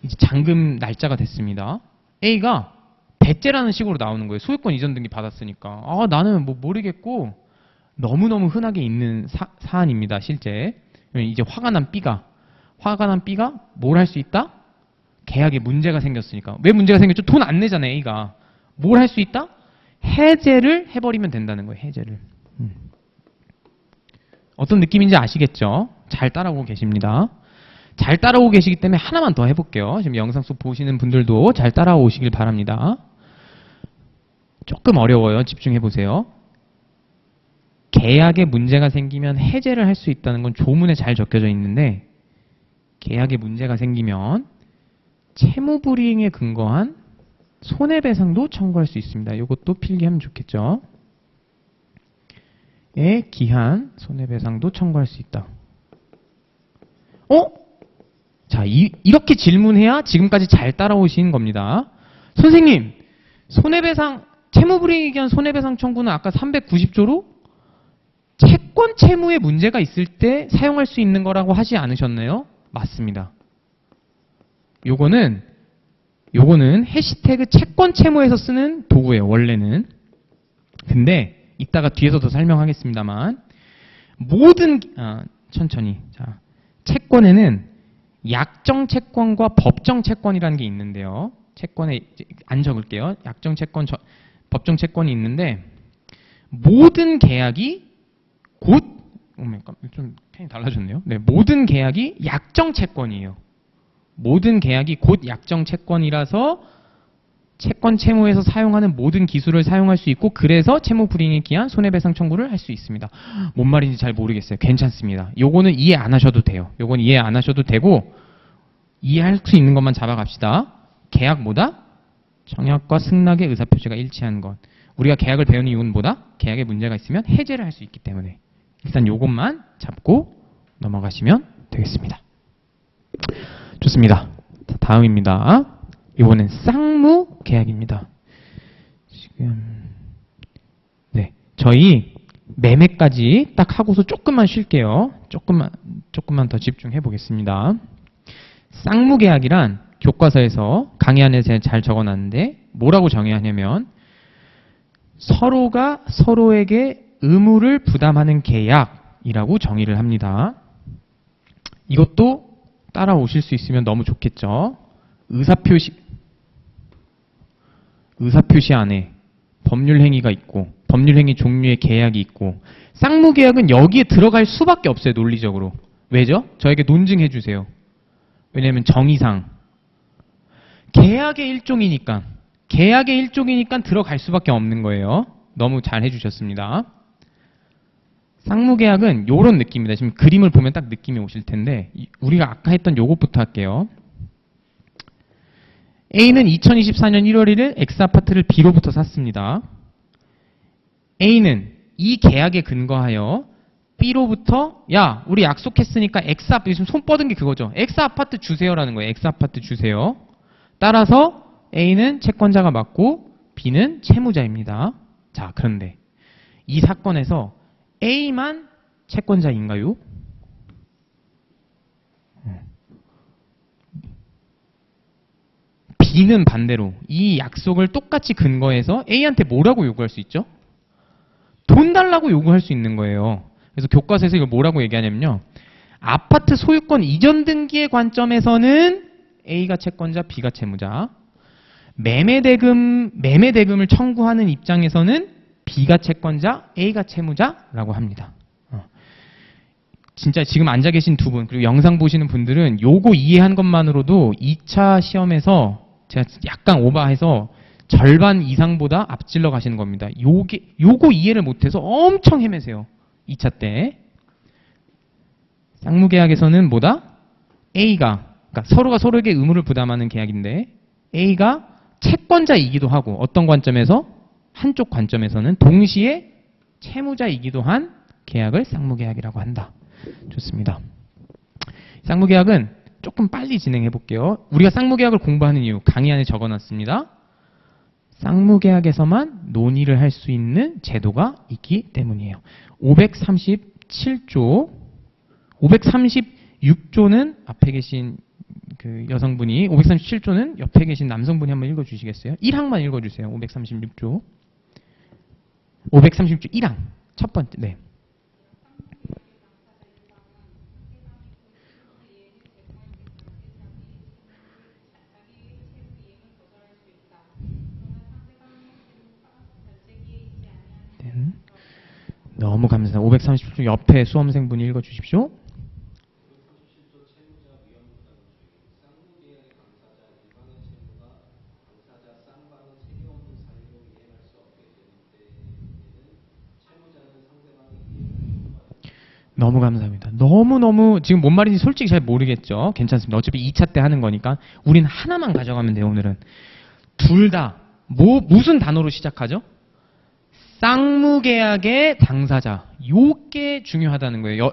이제 잔금 날짜가 됐습니다. A가 배째라는 식으로 나오는 거예요. 소유권 이전 등기 받았으니까. 나는 뭐 모르겠고 너무너무 흔하게 있는 사안입니다. 실제. 이제 화가 난 B가 뭘 할 수 있다? 계약에 문제가 생겼으니까. 왜 문제가 생겼죠? 돈 안 내잖아요. A가. 뭘 할 수 있다? 해제를 해버리면 된다는 거예요. 해제를. 어떤 느낌인지 아시겠죠? 잘 따라오고 계십니다. 잘 따라오고 계시기 때문에 하나만 더 해볼게요. 지금 영상 속 보시는 분들도 잘 따라오시길 바랍니다. 조금 어려워요. 집중해보세요. 계약에 문제가 생기면 해제를 할 수 있다는 건 조문에 잘 적혀져 있는데 계약에 문제가 생기면 채무불이행에 근거한 손해배상도 청구할 수 있습니다. 이것도 필기하면 좋겠죠. 에 기한 손해배상도 청구할 수 있다. 자, 이렇게 질문해야 지금까지 잘 따라오신 겁니다. 선생님, 손해배상, 채무불이행에 기한 손해배상 청구는 아까 390조로 채권 채무에 문제가 있을 때 사용할 수 있는 거라고 하지 않으셨나요? 맞습니다. 요거는 해시태그 채권 채무에서 쓰는 도구예요. 원래는. 근데 이따가 뒤에서 더 설명하겠습니다만 천천히. 자, 채권에는 약정 채권과 법정 채권이라는 게 있는데요. 채권에 안 적을게요. 약정 채권, 법정 채권이 있는데 모든 계약이 좀 펜이 달라졌네요. 네, 모든 계약이 약정 채권이에요. 모든 계약이 곧 약정 채권이라서 채권 채무에서 사용하는 모든 기술을 사용할 수 있고 그래서 채무불이행에 기한 손해배상 청구를 할 수 있습니다. 뭔 말인지 잘 모르겠어요. 괜찮습니다. 요거는 이해 안 하셔도 돼요. 요건 이해 안 하셔도 되고 이해할 수 있는 것만 잡아갑시다. 계약 뭐다? 청약과 승낙의 의사표시가 일치한 것. 우리가 계약을 배우는 이유는 뭐다? 계약에 문제가 있으면 해제를 할 수 있기 때문에. 일단 요것만 잡고 넘어가시면 되겠습니다. 좋습니다. 다음입니다. 이번엔 쌍무 계약입니다. 지금 저희 매매까지 딱 하고서 조금만 쉴게요. 조금만 더 집중해 보겠습니다. 쌍무 계약이란 교과서에서 강의 안에 제가 잘 적어놨는데 뭐라고 정의해야 하냐면 서로가 서로에게 의무를 부담하는 계약이라고 정의를 합니다. 이것도 따라오실 수 있으면 너무 좋겠죠. 의사표시 안에 법률행위가 있고 법률행위 종류의 계약이 있고 쌍무계약은 여기에 들어갈 수밖에 없어요. 논리적으로. 왜죠? 저에게 논증해 주세요. 왜냐하면 정의상 계약의 일종이니까 들어갈 수밖에 없는 거예요. 너무 잘 해주셨습니다. 쌍무계약은 이런 느낌입니다. 지금 그림을 보면 딱 느낌이 오실 텐데 우리가 아까 했던 요것부터 할게요. A는 2024년 1월 1일 X아파트를 B로부터 샀습니다. A는 이 계약에 근거하여 B로부터 야 우리 약속했으니까 X 아파트, 지금 손 뻗은 게 그거죠. X 아파트 주세요라는 거예요. X 아파트 주세요. 따라서 A는 채권자가 맞고 B는 채무자입니다. 자, 그런데 이 사건에서 A만 채권자인가요? B는 반대로 이 약속을 똑같이 근거해서 A한테 뭐라고 요구할 수 있죠? 돈 달라고 요구할 수 있는 거예요. 그래서 교과서에서 이걸 뭐라고 얘기하냐면요. 아파트 소유권 이전 등기의 관점에서는 A가 채권자, B가 채무자. 매매대금을 청구하는 입장에서는 B가 채권자, A가 채무자라고 합니다. 진짜 지금 앉아 계신 두 분, 그리고 영상 보시는 분들은 요거 이해한 것만으로도 2차 시험에서 제가 약간 오버해서 절반 이상보다 앞질러 가시는 겁니다. 요거 이해를 못해서 엄청 헤매세요. 2차 때. 쌍무계약에서는 뭐다? A가, 그러니까 서로가 서로에게 의무를 부담하는 계약인데 A가 채권자이기도 하고 어떤 관점에서? 한쪽 관점에서는 동시에 채무자이기도 한 계약을 쌍무계약이라고 한다. 좋습니다. 쌍무계약은 조금 빨리 진행해 볼게요. 우리가 쌍무계약을 공부하는 이유 강의 안에 적어놨습니다. 쌍무계약에서만 논의를 할 수 있는 제도가 있기 때문이에요. 537조, 536조는 앞에 계신 그 여성분이, 537조는 옆에 계신 남성분이 한번 읽어주시겠어요? 1항만 읽어주세요. 536조. 536조 1항. 첫 번째. 네. 너무 감사합니다. 537조 옆에 수험생분이 읽어주십시오. 너무 감사합니다. 너무너무 지금 뭔 말인지 솔직히 잘 모르겠죠. 괜찮습니다. 어차피 2차 때 하는 거니까 우린 하나만 가져가면 돼요. 오늘은 둘 다 무슨 단어로 시작하죠? 쌍무계약의 당사자. 요게 중요하다는 거예요.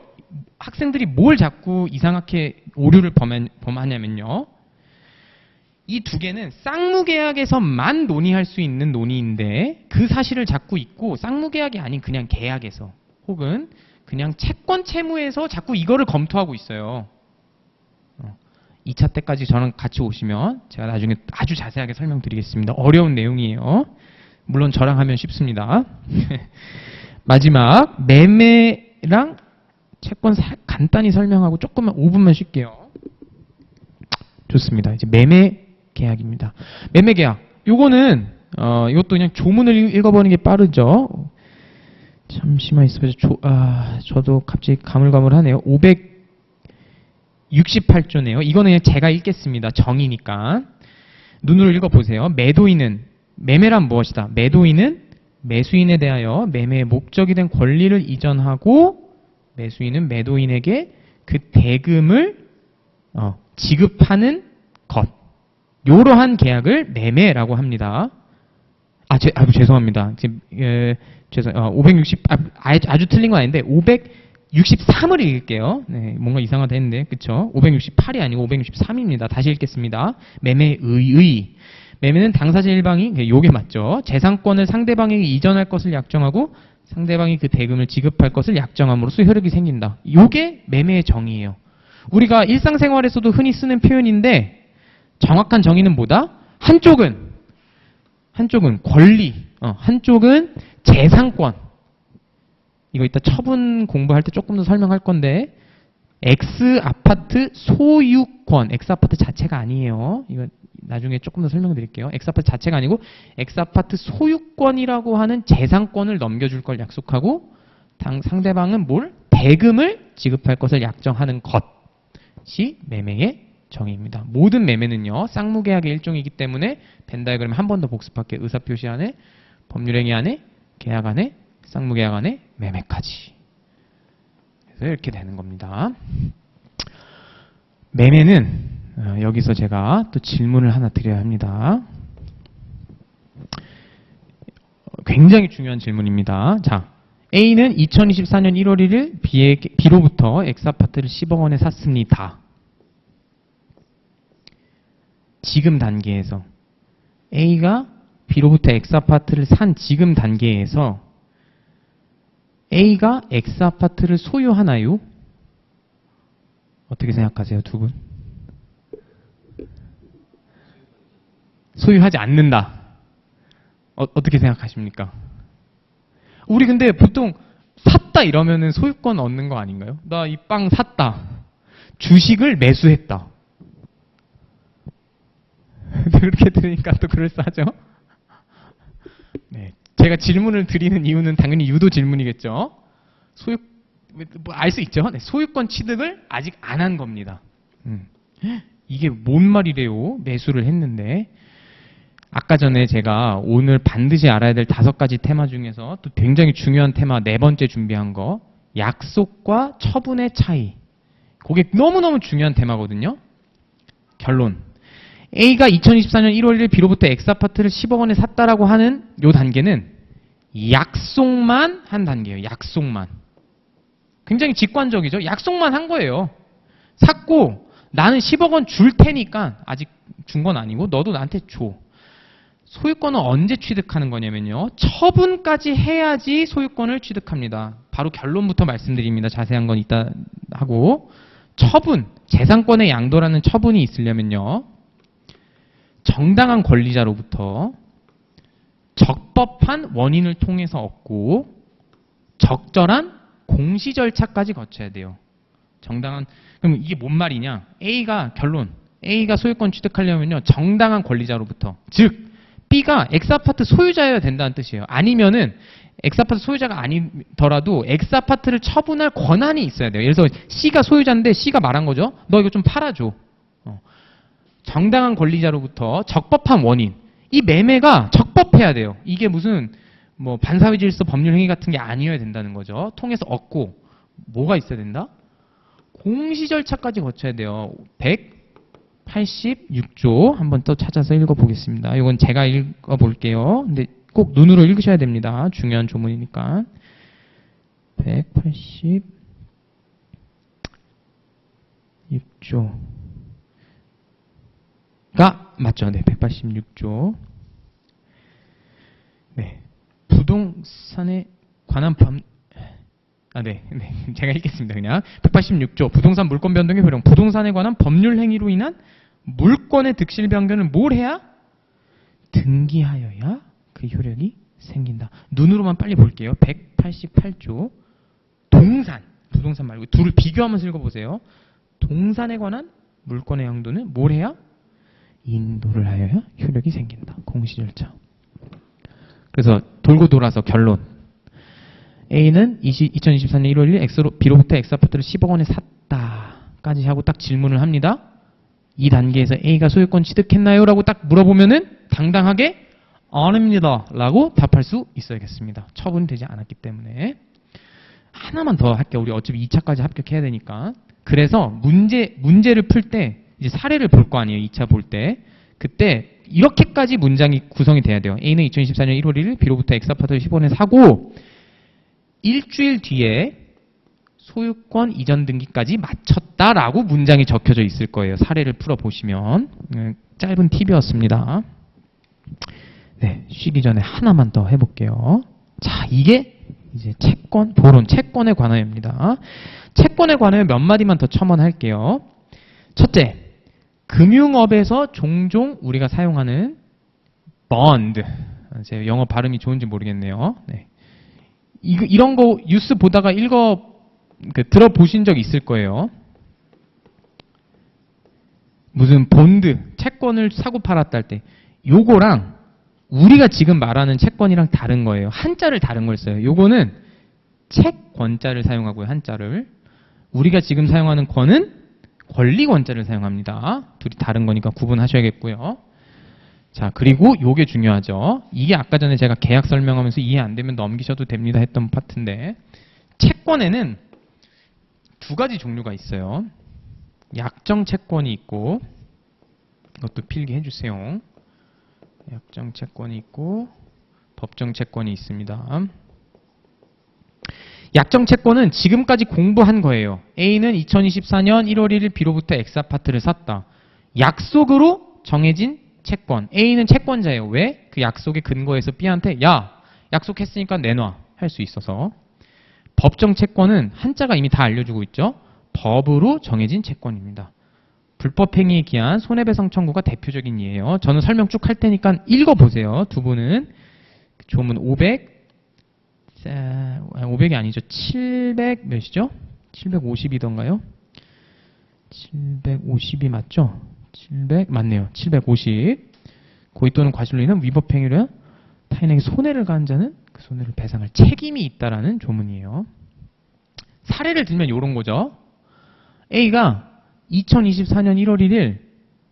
학생들이 뭘 자꾸 이상하게 오류를 범하냐면요. 이 두 개는 쌍무계약에서만 논의할 수 있는 논의인데 그 사실을 자꾸 잊고 쌍무계약이 아닌 그냥 계약에서 혹은 그냥 채권 채무에서 자꾸 이거를 검토하고 있어요. 2차 때까지 저랑 같이 오시면 제가 나중에 아주 자세하게 설명드리겠습니다. 어려운 내용이에요. 물론 저랑 하면 쉽습니다. 마지막 매매랑 채권 간단히 설명하고 조금만 5분만 쉴게요. 좋습니다. 이제 매매 계약입니다. 매매 계약. 요거는 이것도 그냥 조문을 읽어보는 게 빠르죠. 잠시만 있어보세요. 저도 갑자기 가물가물하네요. 568조네요. 이거는 그냥 제가 읽겠습니다. 정의니까. 눈으로 읽어보세요. 매매란 무엇이다? 매도인은 매수인에 대하여 매매의 목적이 된 권리를 이전하고 매수인은 매도인에게 그 대금을 지급하는 것. 이러한 계약을 매매라고 합니다. 죄송합니다. 지금 560 아주 틀린 건 아닌데 563을 읽을게요. 네, 뭔가 이상하다 했는데 그쵸? 568이 아니고 563입니다. 다시 읽겠습니다. 매매의 매매는 당사자 일방이 요게 맞죠? 재산권을 상대방에게 이전할 것을 약정하고 상대방이 그 대금을 지급할 것을 약정함으로써 효력이 생긴다. 요게 매매의 정의예요. 우리가 일상생활에서도 흔히 쓰는 표현인데 정확한 정의는 뭐다? 한쪽은 권리, 한쪽은 재산권. 이거 이따 처분 공부할 때 조금 더 설명할 건데 X 아파트 소유권, X 아파트 자체가 아니에요. 이거 나중에 조금 더 설명드릴게요. X 아파트 자체가 아니고 X 아파트 소유권이라고 하는 재산권을 넘겨줄 걸 약속하고 상대방은 대금을 지급할 것을 약정하는 것이 매매의 정의입니다. 모든 매매는요. 쌍무계약의 일종이기 때문에 벤 다이그램 한 번 더 복습할게요. 의사표시 안에, 법률행위 안에, 계약 안에, 쌍무계약 안에, 매매까지. 그래서 이렇게 되는 겁니다. 매매는 여기서 제가 또 질문을 하나 드려야 합니다. 굉장히 중요한 질문입니다. 자, A는 2024년 1월 1일 B로부터 X아파트를 10억 원에 샀습니다. 지금 단계에서 A가 B로부터 X아파트를 산 지금 단계에서 A가 X아파트를 소유하나요? 어떻게 생각하세요, 두 분? 소유하지 않는다. 어떻게 생각하십니까? 우리 근데 보통 샀다 이러면은 소유권 얻는 거 아닌가요? 나 이 빵 샀다. 주식을 매수했다. 그렇게 들으니까 또 그럴싸하죠? 네. 제가 질문을 드리는 이유는 당연히 유도 질문이겠죠? 알 수 있죠? 네. 소유권 취득을 아직 안 한 겁니다. 이게 뭔 말이래요? 매수를 했는데. 아까 전에 제가 오늘 반드시 알아야 될 5가지 테마 중에서 또 굉장히 중요한 테마 4번째 준비한 거, 약속과 처분의 차이. 그게 너무너무 중요한 테마거든요. 결론. A가 2024년 1월 1일 B로부터 X아파트를 10억 원에 샀다라고 하는 요 단계는 약속만 한 단계예요. 약속만. 굉장히 직관적이죠. 약속만 한 거예요. 샀고 나는 10억 원 줄 테니까, 아직 준 건 아니고 너도 나한테 줘. 소유권은 언제 취득하는 거냐면요. 처분까지 해야지 소유권을 취득합니다. 바로 결론부터 말씀드립니다. 자세한 건 이따 하고. 처분, 재산권의 양도라는 처분이 있으려면요. 정당한 권리자로부터 적법한 원인을 통해서 얻고 적절한 공시 절차까지 거쳐야 돼요. 그럼 이게 뭔 말이냐? A가 소유권 취득하려면요. 정당한 권리자로부터, 즉 B가 X아파트 소유자여야 된다는 뜻이에요. 아니면은 X아파트 소유자가 아니더라도 X아파트를 처분할 권한이 있어야 돼요. 예를 들어서 C가 소유자인데 C가 말한 거죠. 너 이거 좀 팔아줘. 정당한 권리자로부터 적법한 원인. 이 매매가 적법해야 돼요. 이게 무슨 뭐 반사회 질서 법률 행위 같은 게 아니어야 된다는 거죠. 통해서 얻고 뭐가 있어야 된다? 공시 절차까지 거쳐야 돼요. 186조 한번 또 찾아서 읽어보겠습니다. 이건 제가 읽어볼게요. 근데 꼭 눈으로 읽으셔야 됩니다. 중요한 조문이니까. 186조. 가 맞죠? 네, 186조. 네, 부동산에 관한 네, 제가 읽겠습니다. 그냥 186조 부동산 물권 변동의 효력. 부동산에 관한 법률 행위로 인한 물권의 득실 변경을 뭘 해야? 등기하여야 그 효력이 생긴다. 눈으로만 빨리 볼게요. 188조 부동산 말고 둘을 비교하면서 읽어보세요. 동산에 관한 물권의 양도는 뭘 해야? 인도를 하여야 효력이 생긴다. 공시 절차. 그래서 돌고 돌아서 결론. A는 2024년 1월 1일 B로부터 X아파트를 10억 원에 샀다까지 하고 딱 질문을 합니다. 이 단계에서 A가 소유권 취득했나요? 라고 딱 물어보면은 당당하게 아닙니다 라고 답할 수 있어야겠습니다. 처분되지 않았기 때문에. 하나만 더 할게요. 우리 어차피 2차까지 합격해야 되니까. 그래서 문제를 풀 때 이제 사례를 볼 거 아니에요. 2차 볼 때. 그때 이렇게까지 문장이 구성이 돼야 돼요. A는 2024년 1월 1일 B로부터 X아파트를 10억 원에 사고 일주일 뒤에 소유권 이전 등기까지 마쳤다라고 문장이 적혀져 있을 거예요. 사례를 풀어보시면. 짧은 팁이었습니다. 네, 쉬기 전에 하나만 더 해볼게요. 자, 이게 이제 채권에 관하여입니다. 채권에 관하여 몇 마디만 더 첨언할게요. 첫째, 금융업에서 종종 우리가 사용하는 bond. 제 영어 발음이 좋은지 모르겠네요. 네. 이런 거 뉴스 보다가 들어보신 적 있을 거예요. 무슨 본드, 채권을 사고 팔았다 할 때 요거랑 우리가 지금 말하는 채권이랑 다른 거예요. 한자를 다른 걸 써요. 요거는 채권자를 사용하고요. 한자를. 우리가 지금 사용하는 권은 권리권자를 사용합니다. 둘이 다른 거니까 구분하셔야겠고요. 자, 그리고 요게 중요하죠. 이게 아까 전에 제가 계약 설명하면서 이해 안 되면 넘기셔도 됩니다 했던 파트인데, 채권에는 두 가지 종류가 있어요. 약정 채권이 있고, 이것도 필기해 주세요. 약정 채권이 있고 법정 채권이 있습니다. 약정 채권은 지금까지 공부한 거예요. A는 2024년 1월 1일 B로부터 X아파트를 샀다. 약속으로 정해진 채권. A는 채권자예요. 왜? 그 약속의 근거에서 B한테 야, 약속했으니까 내놔 할 수 있어서. 법정 채권은 한자가 이미 다 알려주고 있죠. 법으로 정해진 채권입니다. 불법행위에 기한 손해배상 청구가 대표적인 예예요. 저는 설명 쭉 할 테니까 읽어보세요. 두 분은. 조문 500이 아니죠. 700 몇이죠? 750이던가요? 750이 맞죠? 700 맞네요. 750. 고의 또는 과실로 인한 위법행위로 타인에게 손해를 가한 자는 그 손해를 배상할 책임이 있다라는 조문이에요. 사례를 들면 이런 거죠. A가 2024년 1월 1일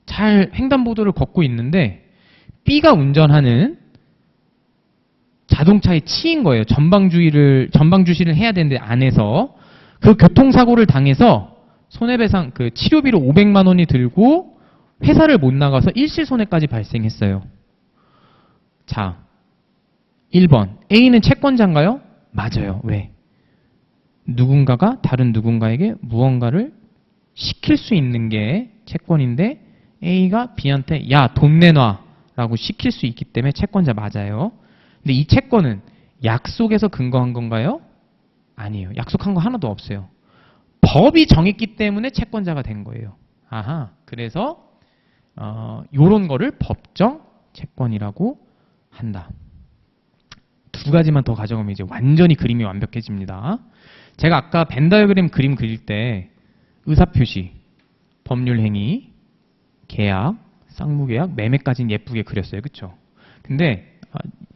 잘 횡단보도를 걷고 있는데 B가 운전하는 자동차에 치인 거예요. 전방주시를 해야 되는데 안에서 그 교통사고를 당해서 손해배상 그 치료비로 500만 원이 들고 회사를 못 나가서 일시손해까지 발생했어요. 자, 1번 A는 채권자인가요? 맞아요. 왜? 누군가가 다른 누군가에게 무언가를 시킬 수 있는 게 채권인데 A가 B한테 야, 돈 내놔 라고 시킬 수 있기 때문에 채권자 맞아요. 근데 이 채권은 약속에서 근거한 건가요? 아니에요. 약속한 거 하나도 없어요. 법이 정했기 때문에 채권자가 된 거예요. 아하, 그래서 요런 거를 법정 채권이라고 한다. 두 가지만 더 가져가면 이제 완전히 그림이 완벽해집니다. 제가 아까 벤 다이어그램 그림 그릴 때 의사표시, 법률행위, 계약, 쌍무계약, 매매까지는 예쁘게 그렸어요. 그쵸? 근데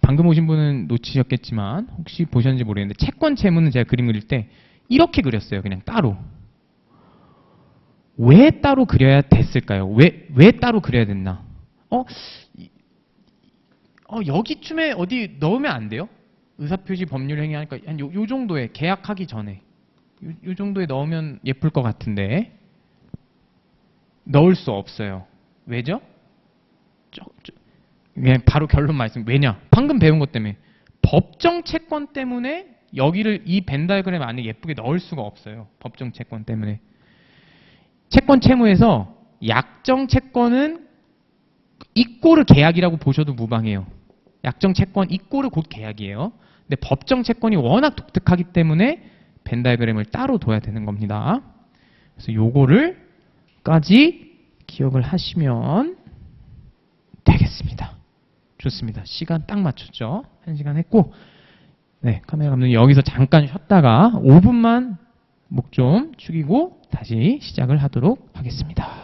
방금 오신 분은 놓치셨겠지만 혹시 보셨는지 모르겠는데 채권 채무는 제가 그림 그릴 때 이렇게 그렸어요. 그냥 따로. 왜 따로 그려야 됐을까요? 왜 따로 그려야 됐나? 여기쯤에 어디 넣으면 안 돼요? 의사표시 법률행위 하니까 한 요 정도에 계약하기 전에 요 정도에 넣으면 예쁠 것 같은데 넣을 수 없어요. 왜죠? 그냥 바로 결론 말씀. 왜냐? 방금 배운 것 때문에. 법정 채권 때문에 여기를 이 벤 다이어그램 안에 예쁘게 넣을 수가 없어요. 법정 채권 때문에. 채권 채무에서 약정 채권은 이꼬르 계약이라고 보셔도 무방해요. 약정 채권 이꼬르 곧 계약이에요. 근데 법정 채권이 워낙 독특하기 때문에 벤 다이어그램을 따로 둬야 되는 겁니다. 그래서 요거를까지 기억을 하시면 되겠습니다. 좋습니다. 시간 딱 맞췄죠? 1시간 했고, 네, 카메라 감독님 여기서 잠깐 쉬었다가 5분만 목 좀 축이고 다시 시작을 하도록 하겠습니다.